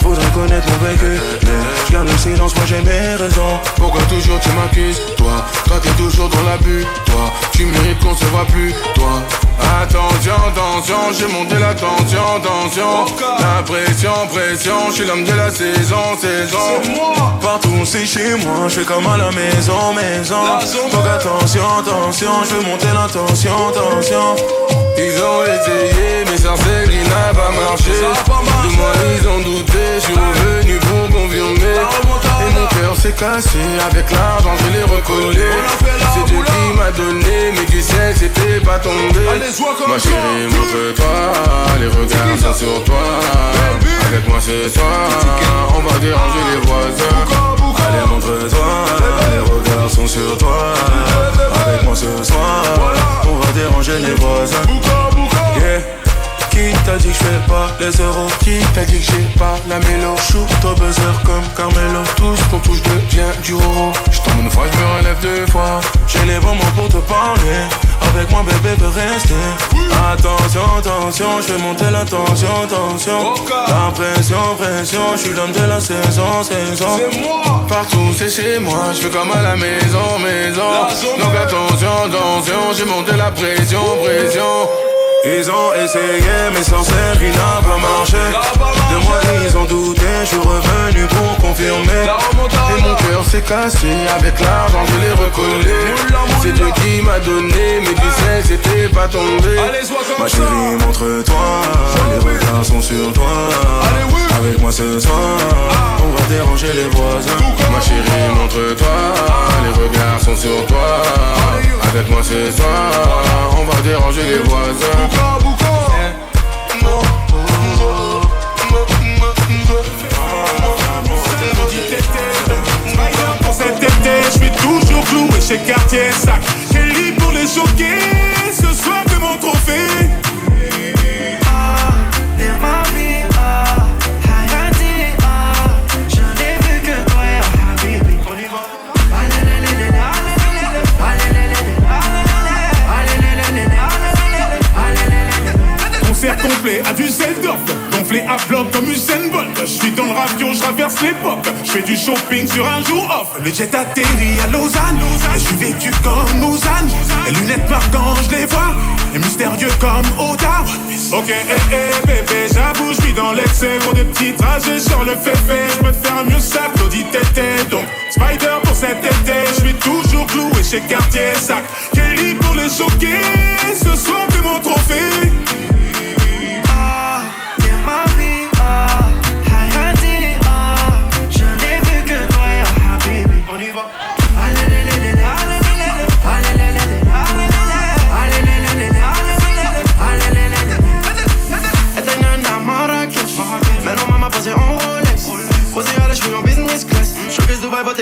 Faudrait connaître mon vécu, mais je garde le silence, moi j'ai mes raisons. Pourquoi toujours tu m'accuses, toi t'es toujours dans l'abus, toi tu mérites qu'on se voit plus, toi. Attention, j'ai monté la tension. La pression, je suis l'homme de la saison. Partout c'est chez moi, je fais comme à la maison. Donc attention, je veux monter la tension. Ils ont essayé, mais ça c'est qu'il n'a pas marché. De moi ils ont douté, je suis revenu pour confirmer. Et mon cœur s'est cassé, avec l'argent je l'ai recollé. C'est Dieu qui m'a donné, mais du ciel c'était pas tombé. Ma chérie, montre-toi, les regards sont sur toi. Avec moi ce soir, on va déranger les voisins. Allez montre-toi, les regards sont sur toi. Avec moi ce soir, on va déranger les voisins. Yeah. Qui t'a dit que je fais pas les euros? Qui t'a dit que j'ai pas la mélo? Shoot au buzzer comme Carmelo. Tout ce qu'on touche devient du euro. Je tombe une fois, je me relève 2 fois. J'ai les bons mots pour te parler. Avec moi bébé peut rester. Attention, je vais monter la tension. La pression, je suis l'homme de la saison. C'est moi. Partout c'est chez moi, je fais comme à la maison. Donc attention, j'ai monté la pression. Ils ont essayé mais sans rien n'a pas marché. De moi ils ont douté, je suis revenu pour confirmer. Et mon cœur s'est cassé, avec l'argent je l'ai recollé. C'est Dieu qui m'a donné, mais du ciel c'était pas tombé. Ma chérie montre-toi, les regards sont sur toi. Avec moi ce soir, on va déranger les voisins. Ma chérie montre-toi, les regards sont sur toi. Avec moi ce soir, on va déranger les voisins. Pour cet été, je suis toujours cloué chez Cartier Sac. Kelly pour les choquer, ce soir de mon trophée. Concert complet à Düsseldorf, gonflé à bloc comme Usain Bolt. Je suis dans le ravion, je traverse l'époque. Je fais du shopping sur un jour off. Le jet atterrit à Lausanne. Je suis vêtu comme Lausanne. Les lunettes marquantes, je les vois. Et mystérieux comme Oda. Ok, bébé, j'avoue, je suis dans l'excès. Pour des petits trajets sur le féfé. Je peux faire mieux ça, Claudie Tété. Donc, Spider pour cet été. Je suis toujours cloué chez Cartier Sac. Kelly pour les choquer. Ce soir, que mon trophée. Je n'ai vu que toi, baby. On y va.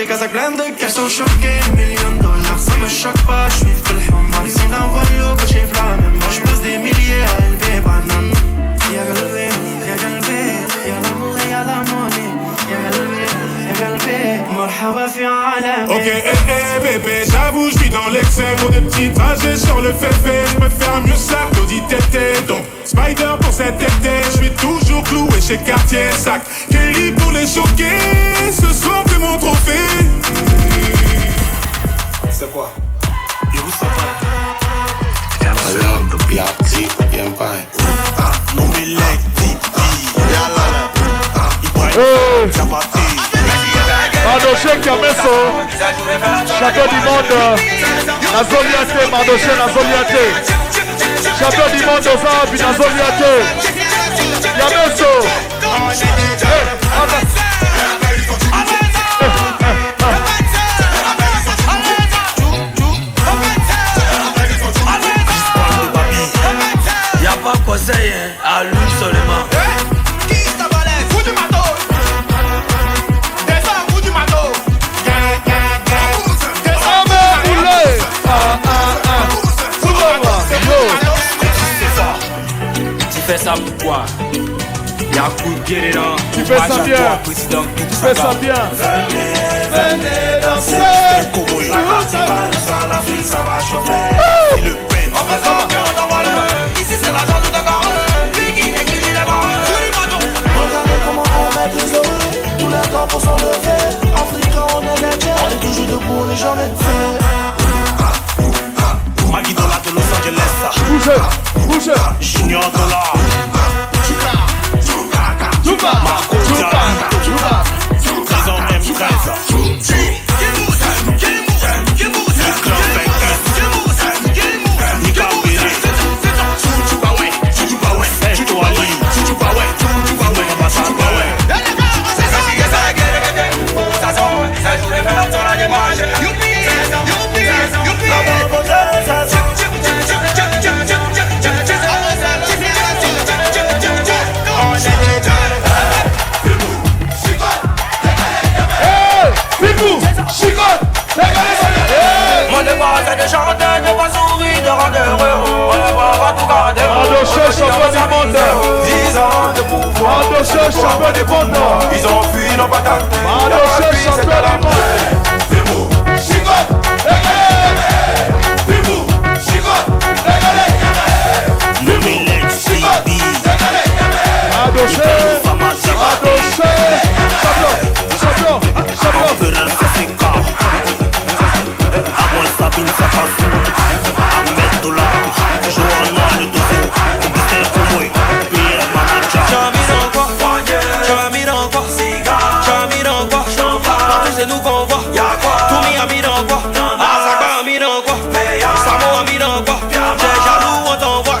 qu'à sa pleine de cash. Ils sont choqués, millions de dollars, ça me choque pas. Je suis full home, ils sont dans Volo, que j'ai flamme. Moi je pose des milliers à élever banane. Y'a galvé, y'a galvé, y'a l'amour et y'a la monnaie. Y'a galvé, y'a galvé, marhaba fi alam. Ok, bébé, j'avoue, je vis dans l'excès. Pour des petits trajets sur le féfé, je peux faire mieux ça, Claudie Tété. Donc, Spider pour cet été, je suis toujours cloué chez Cartier Sac. Kelly pour les choquer, ce soir c'est mon trophée. C'est quoi? Mandoché Kameso, champion du monde, Nazoliate, Mandoché Nazoliate, champion du monde aux Arabes, Nazoliate, Kameso. Y'a pas conseil, à lui seulement. Tu fais ça pourquoi? Y'a un coup de guerre là. Tu fais ça bien. Tu fais ça bien. Venez danser. L'Afrique ça va chauffer. Le peine. On fait ça bien, on envoie le. Ici c'est la zone de Garonne. Biggie écrit les barres. Regardez comment on met les oreilles. Tout le temps pour s'enlever. Africain on est les biens. On est toujours debout, on est jamais fait. Maggie Dollar de Los Angeles. Bouge, bouge. Junior Dollar. Trésor M13. Mon devoir c'est de chanter, de pas sourire, de rendre heureux. On ne va tout garder. Mandoché, champion du monde. 10 ans de pouvoir. Mandoché, champion du monde. Ils ont fui, n'ont pas tenté. Mandoché, champion du monde. Fais-vous, chicote, régalez. Fais-vous, chicote, régalez. Le Milex, CB. Mandoché, Mandoché, champion, champion, champion. Sabine ça passe Ahmed Dollar, Johanna le dossier, Mr. Komoy, Pierre Manacha. J'amire encore, j'amire encore, j'amire encore, partout c'est nous qu'on voit. Tout mi amire encore, Azaka amire encore, Samo amire encore. J'ai jaloux on t'envoie,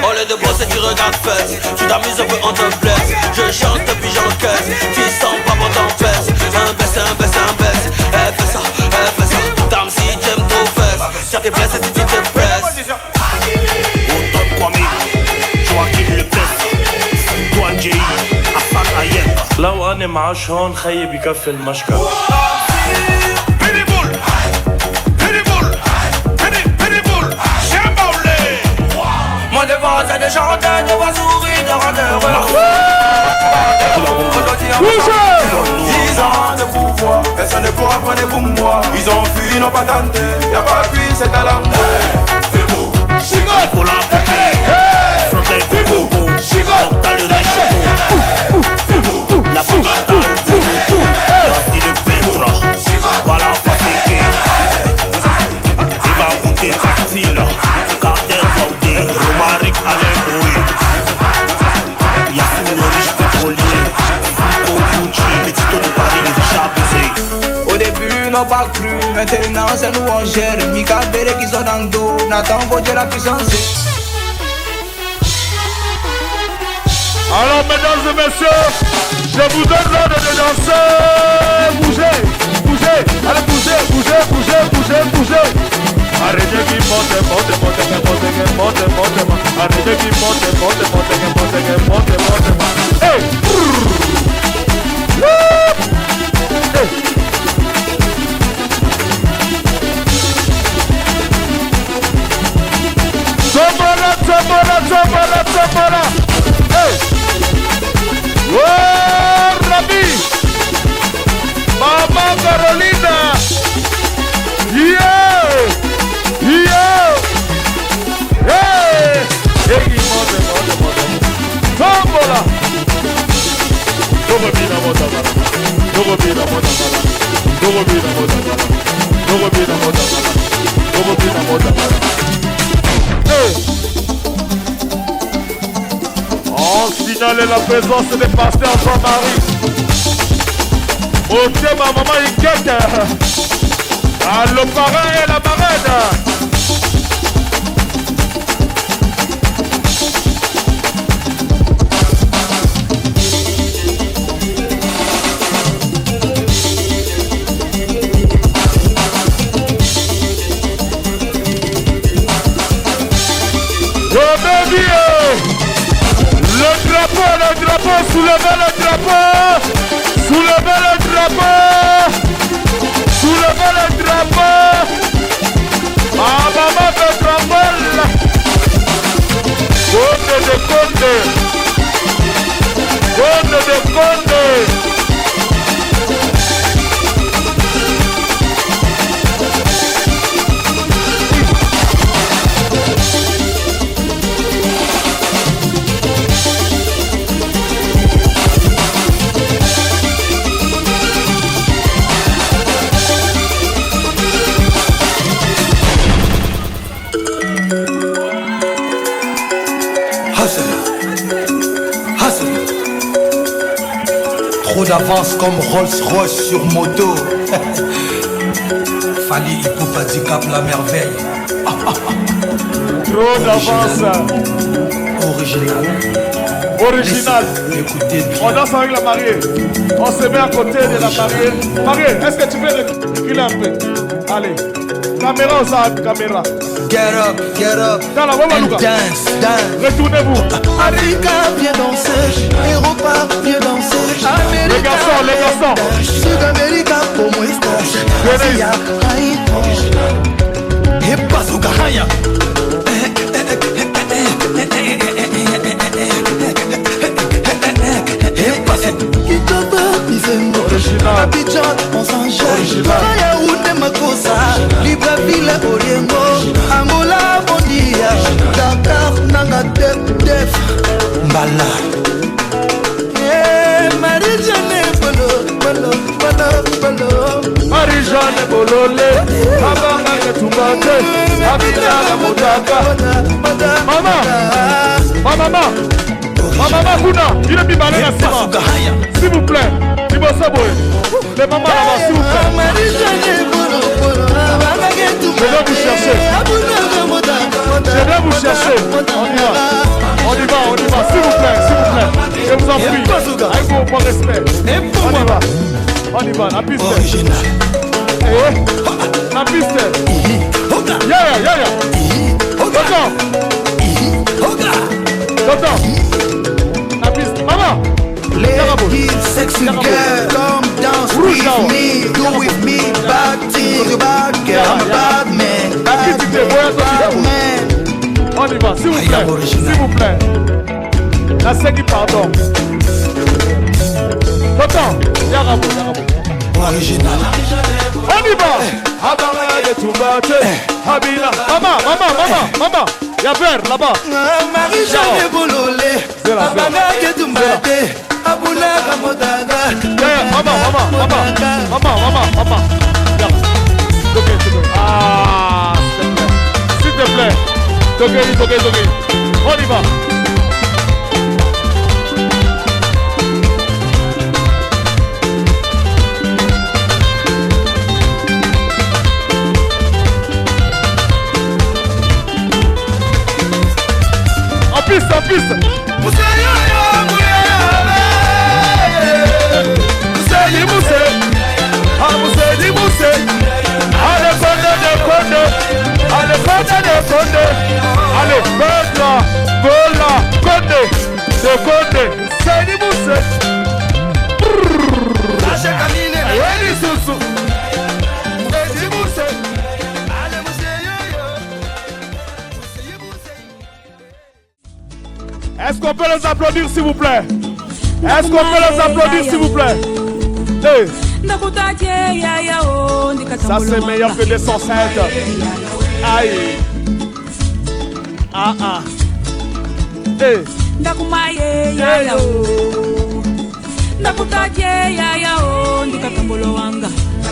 au lieu de bosser tu regardes fesse. Tu t'amuses un peu on te blesse. Je chante puis j'encaisse, tu sens pas mon temps fesse. Un baisse, un baisse, un baisse. Elle fait ça, elle fait ça. Dame si t'aimes trop fesses. Si t'es blessé, si tu te presses. Autant Kwame, Joaquin le blesse. Douane J.I. Hassan Ayet. لو أنا مع شهون خيي بكفي المشكل. Mon devoir c'est de chanter, de voir sourire, de rendre heureux. 10 ans de pouvoir, personne ne pourra prendre pour moi. Ils ont fui, ils n'ont pas tenté. Y'a pas de pluie, c'est à l'amour. Fais-vous, chicote pour la poupée. Frottez, fais-vous, chicote, t'as le riche. Fais-vous, la poupée. Merci de Petra. Voilà, pas piqué. Il va goûter facile. Carter Vaudé, Romaric Alain Bouy. Yassine le riche pétrolier. Au début, n'ont pas cru, maintenant c'est nous on gère. Mika Bere qui sont dans le dos, Nathan Gauthier la puissance. Alors, mesdames et messieurs, je vous donne l'ordre de danser. Bougez, bougez, allez bougez, bougez, bougez, bougez, bougez. Arrêtez qui monte, monte, monte, monte, monte, monte, monte. Arrêtez qui monte, monte, monte, monte, monte, monte, monte. Hey! Hey! On signale la présence des pasteurs Jean-Marie. Ok, ma maman inquiète. Ah, le parrain et la marraine. Le drapeau, soulevez le drapeau, soulevez le drapeau, soulevez le drapeau. Ah, maman fait trembler. Conde de Conde, Conde de Conde. Trop d'avance comme Rolls-Royce sur moto. Fali Ipoupati cap la merveille. Trop d'avance. Original. Original. Écoutez bien. On danse avec la mariée. On se met à côté de la mariée. Mariée, est-ce que tu peux reculer un peu? Allez. Caméra aux armes, caméra. Get up and dance. Retournez-vous. Africa, viens danser. Europa, viens danser. Les garçons. Sud-Amérique, pour moi, stage. Asia, et bazooka, haya. Abidjan, on s'enchaîne. Yaoundé, Makossa, Libreville, Oriengo, Angola, Bondia, Dakar, Nanga, Def, Mbala. Marie-Jeanne, Bolo. Marie-Jeanne, Bolole, Abanga, Tumbate, Abidjan, Modaka. Maman, Kuna, il est bibalé la Sima. S'il vous plaît, les mamans là-bas, s'il vous plaît. Je viens vous chercher. On y va, s'il vous plaît. Je vous en prie, avec mon respect. On y va, la piste. La piste. Yeah. Tonton. La piste, maman. Lady, sexy girl, come dance with me, do with me, bad thing, you bad girl, I'm a bad man, bad man. On y va, s'il vous plaît. La Segui, pardon. Tonton, Yarabou. Original. On y va. Habila. Maman. Y'a vert là-bas. Marie-Jeanne Bololé. Abana Ketumbate. Abuna Kamodaga. Maman. Ah, s'il te plaît. Toquez. On y va. En piste. Allez, Bola, Conde, c'est du Mousse. Est-ce qu'on peut les applaudir s'il vous plaît? Hey. Ça c'est meilleur que des 107. Aïe. Hey.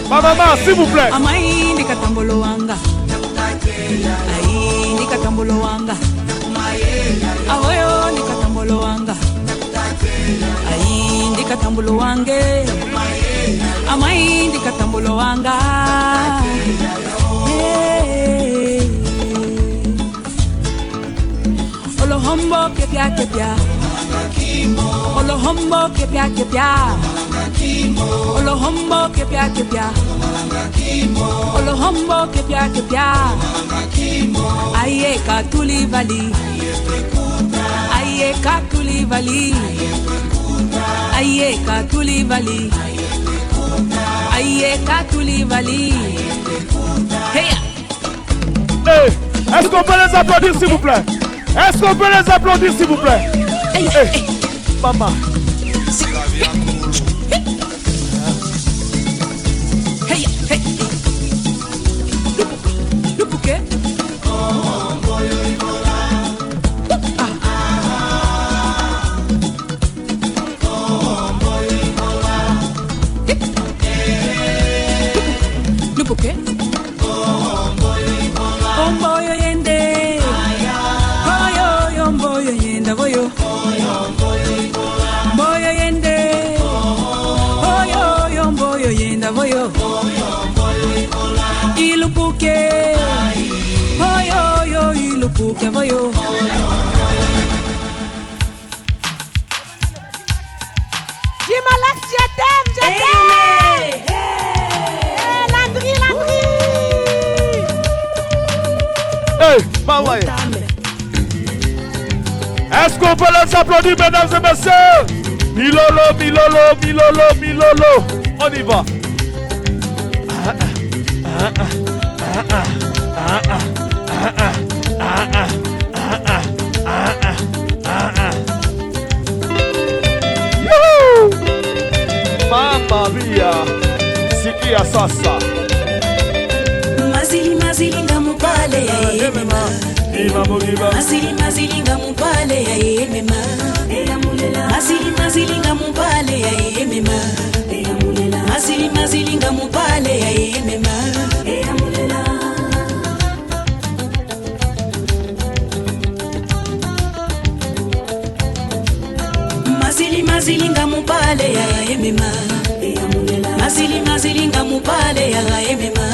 Ma maman, s'il vous plaît. Amai nikatambolo wanga. Ai nikatambolo wanga. Awoyo nikatambolo wanga. Ai nikatambolo wange. Amai nikatambolo wanga. Olohombo kepia kepia. Olohombo kepia kepia. Olohombo kepia kepia. Olohombo kepia kepia. Aye katuli vali. Aye katuli vali. Aye katuli vali. Aye katuli vali. Hey. Hey, est-ce qu'on peut les applaudir s'il vous plaît? Est-ce qu'on peut les applaudir s'il vous plaît? Hey, hey. Maman. Hey, hey. Le bouquet. Le bouquet. Omboyo yende. Oyo yomboyo yenda boyo. Boyo yende. Oyo yomboyo yenda boyo. Ilupuke. Oyo ilupuke boyo. Jimalax, je t'aime. Landry. Hey, maman. Est-ce qu'on peut les applaudir, mesdames et messieurs? Milolo. On y va. Youhou! Mamma mia. Sikia sasa. Mazili ngamupale ya yemema. Mazili ngamupale ya yemema. Mazili ngamupale ya yemema. Mazili ngamupale ya yemema. Mazili ngamupale ya yemema. Mazili ngamupale ya yemema.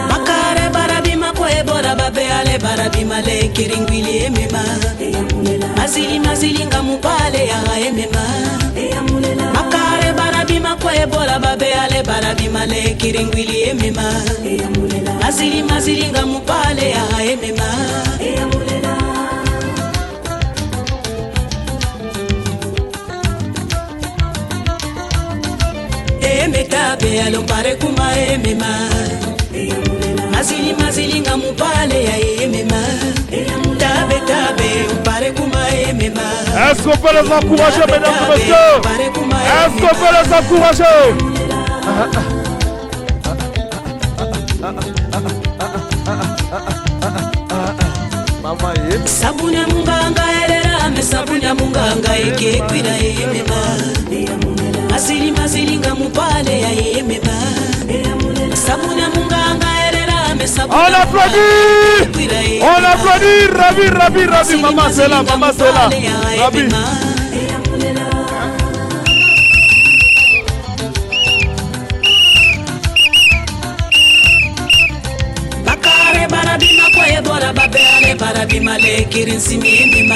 Makare barabima kwe bora babe ale barabima le kiringwili emema. Mazili ngamupale ya emema. Makare barabima kwe bora babe ale barabima le kiringwili emema. Mazili ngamupale ya emema. Emetabe alompare kuma emema. Mazili ngamupale ya emema. Tabe umpare kuma emema. Est-ce qu'on peut les encourager, mesdames et messieurs? Est-ce qu'on peut les encourager? Sabunya munganga elera me sabunya munganga ekekwira emema. Mazili ngamupale ya emema. Sabunya munganga elera me sabunya. On applaudit! On applaudit! Ravi, maman c'est là, Ravi. Bakare barabima kwaye bora babe ale barabima le kirinsimi emema.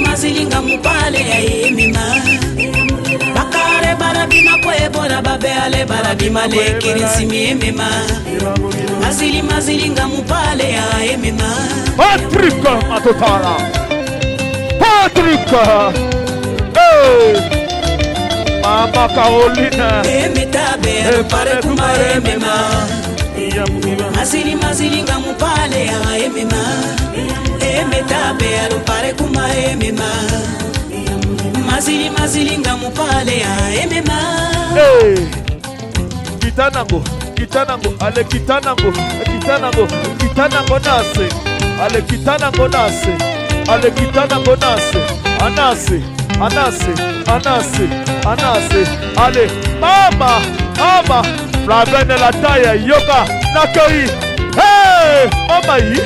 Mazili ngamupale ya emema. Bakare barabima kwaye bora babe ale barabima le kirinsimi emema. Mazili ngamupale ya emema. Patrick Matotara. Patrick. Hey. Mama Carolina. Emetabe pare kuma emema. Mazili ngamupale ya emema. Emetabe pare kuma emema. Mazili ngamupale ya emema. Hey. Kitanango, ale kitanango nase. Ale kitanango nase. Anase. Ale, mama. Ama, Flavien de la taille, Yoka, Nakoi. Hey, Omaï.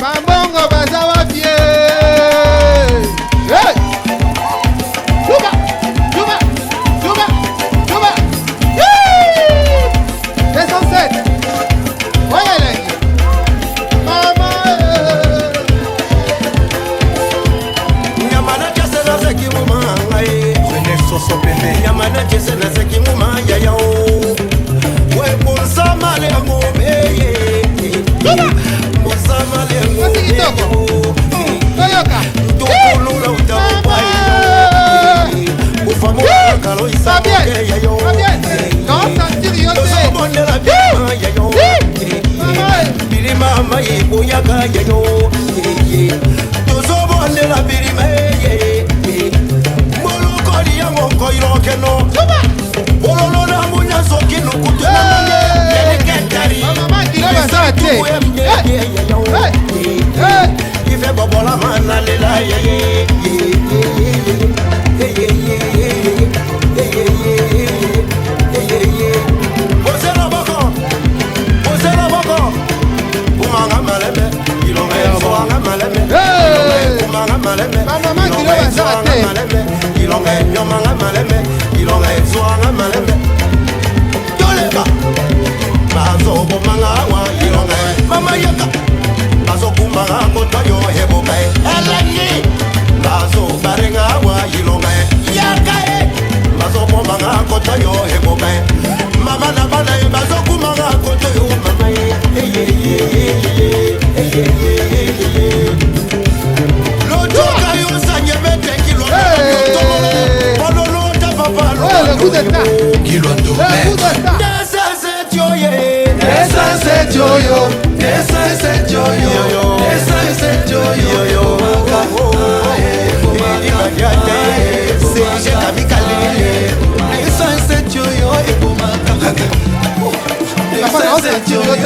Bambongo bazawa bien. Hey! Juba! Juba! Juba! Juba! Yee! 207. Voyez Maman. Nyamana kese na zeki muma ngai. Wene soso pene. Nyamana kese na zeki muma ya ya o. We bonsa male ngombe. Juba! Bonsa male ngombe. Toyoka. Tokulula utabai. Ufamu kalo isa ya yo. Non sentir yo. Bonne la bien ya yo. Biri mama ye boyaga ya yo. Tozo bonne la biri me. Molo kori ya monko iroke no. Bololo na munya soki no kutuna ye. Kentari. Mama direba sate. Ife bobola mana lela ye. Mama yaka bazo kumanga kotayo heboka elani bazo barenga wa yilonga yaka bazo kumanga kotayo heboka mama na bana bazo kumanga kotayo mama lotoka yo sanye mete kilo pololo ta papa le coup d'état kilo ndo Joyo, esa joyo, esa joyo, c'est kamikale, esa joyo, esa joyo,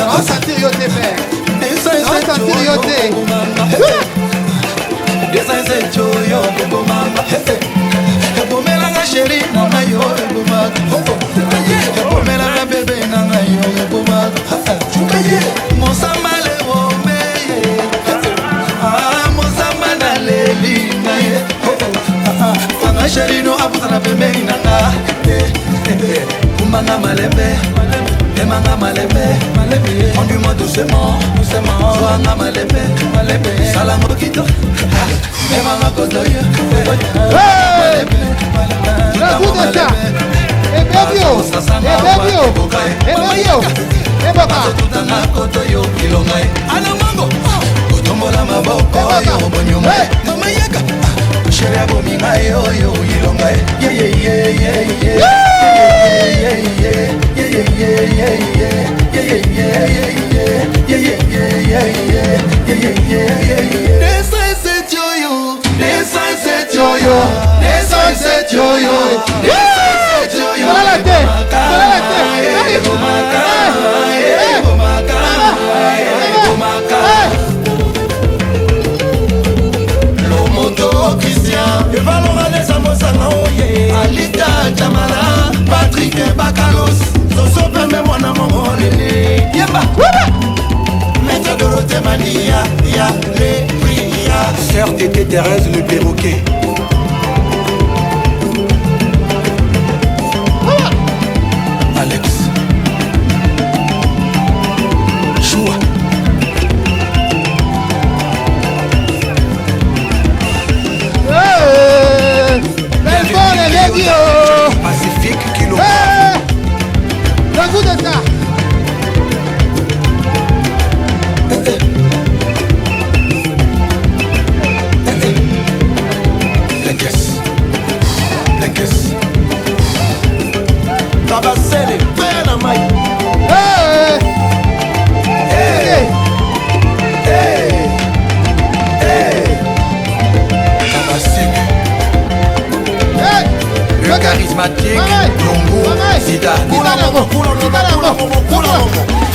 on sentir yo te père. On sentir yo te. esa joyo, bomela nga chéri na yo, bomela nga bébé na yo. Mosamba le womeye Mosamba na leli naye Fanga sherino abuzana pembeni nanga Kumanga malembe Emanga malembe Conduis-moi doucement Soanga malembe Salango kito Emanga kotoyo Le coup d'état. Et bébio. Et bébio. Tutanga koto yo kilongai anamango kotombola maboko yo bonyuma mama yaka sheria bominga yo yo ilongai ye ye ye ye ye ye Alita Jamala, Patrick Bakalos, Soso Pembe Mwana Mongolene, Yemba, Maître Dorothée Mania, Ya les Priya, Sœur Tété Thérèse le perroquet. Alex, Choua. Pacifique Kilo. Le coup d'état. La caisse. La caisse. Tabasele, pena mai. Le charismatique, Kula momo, kula momo, kula momo, kula momo.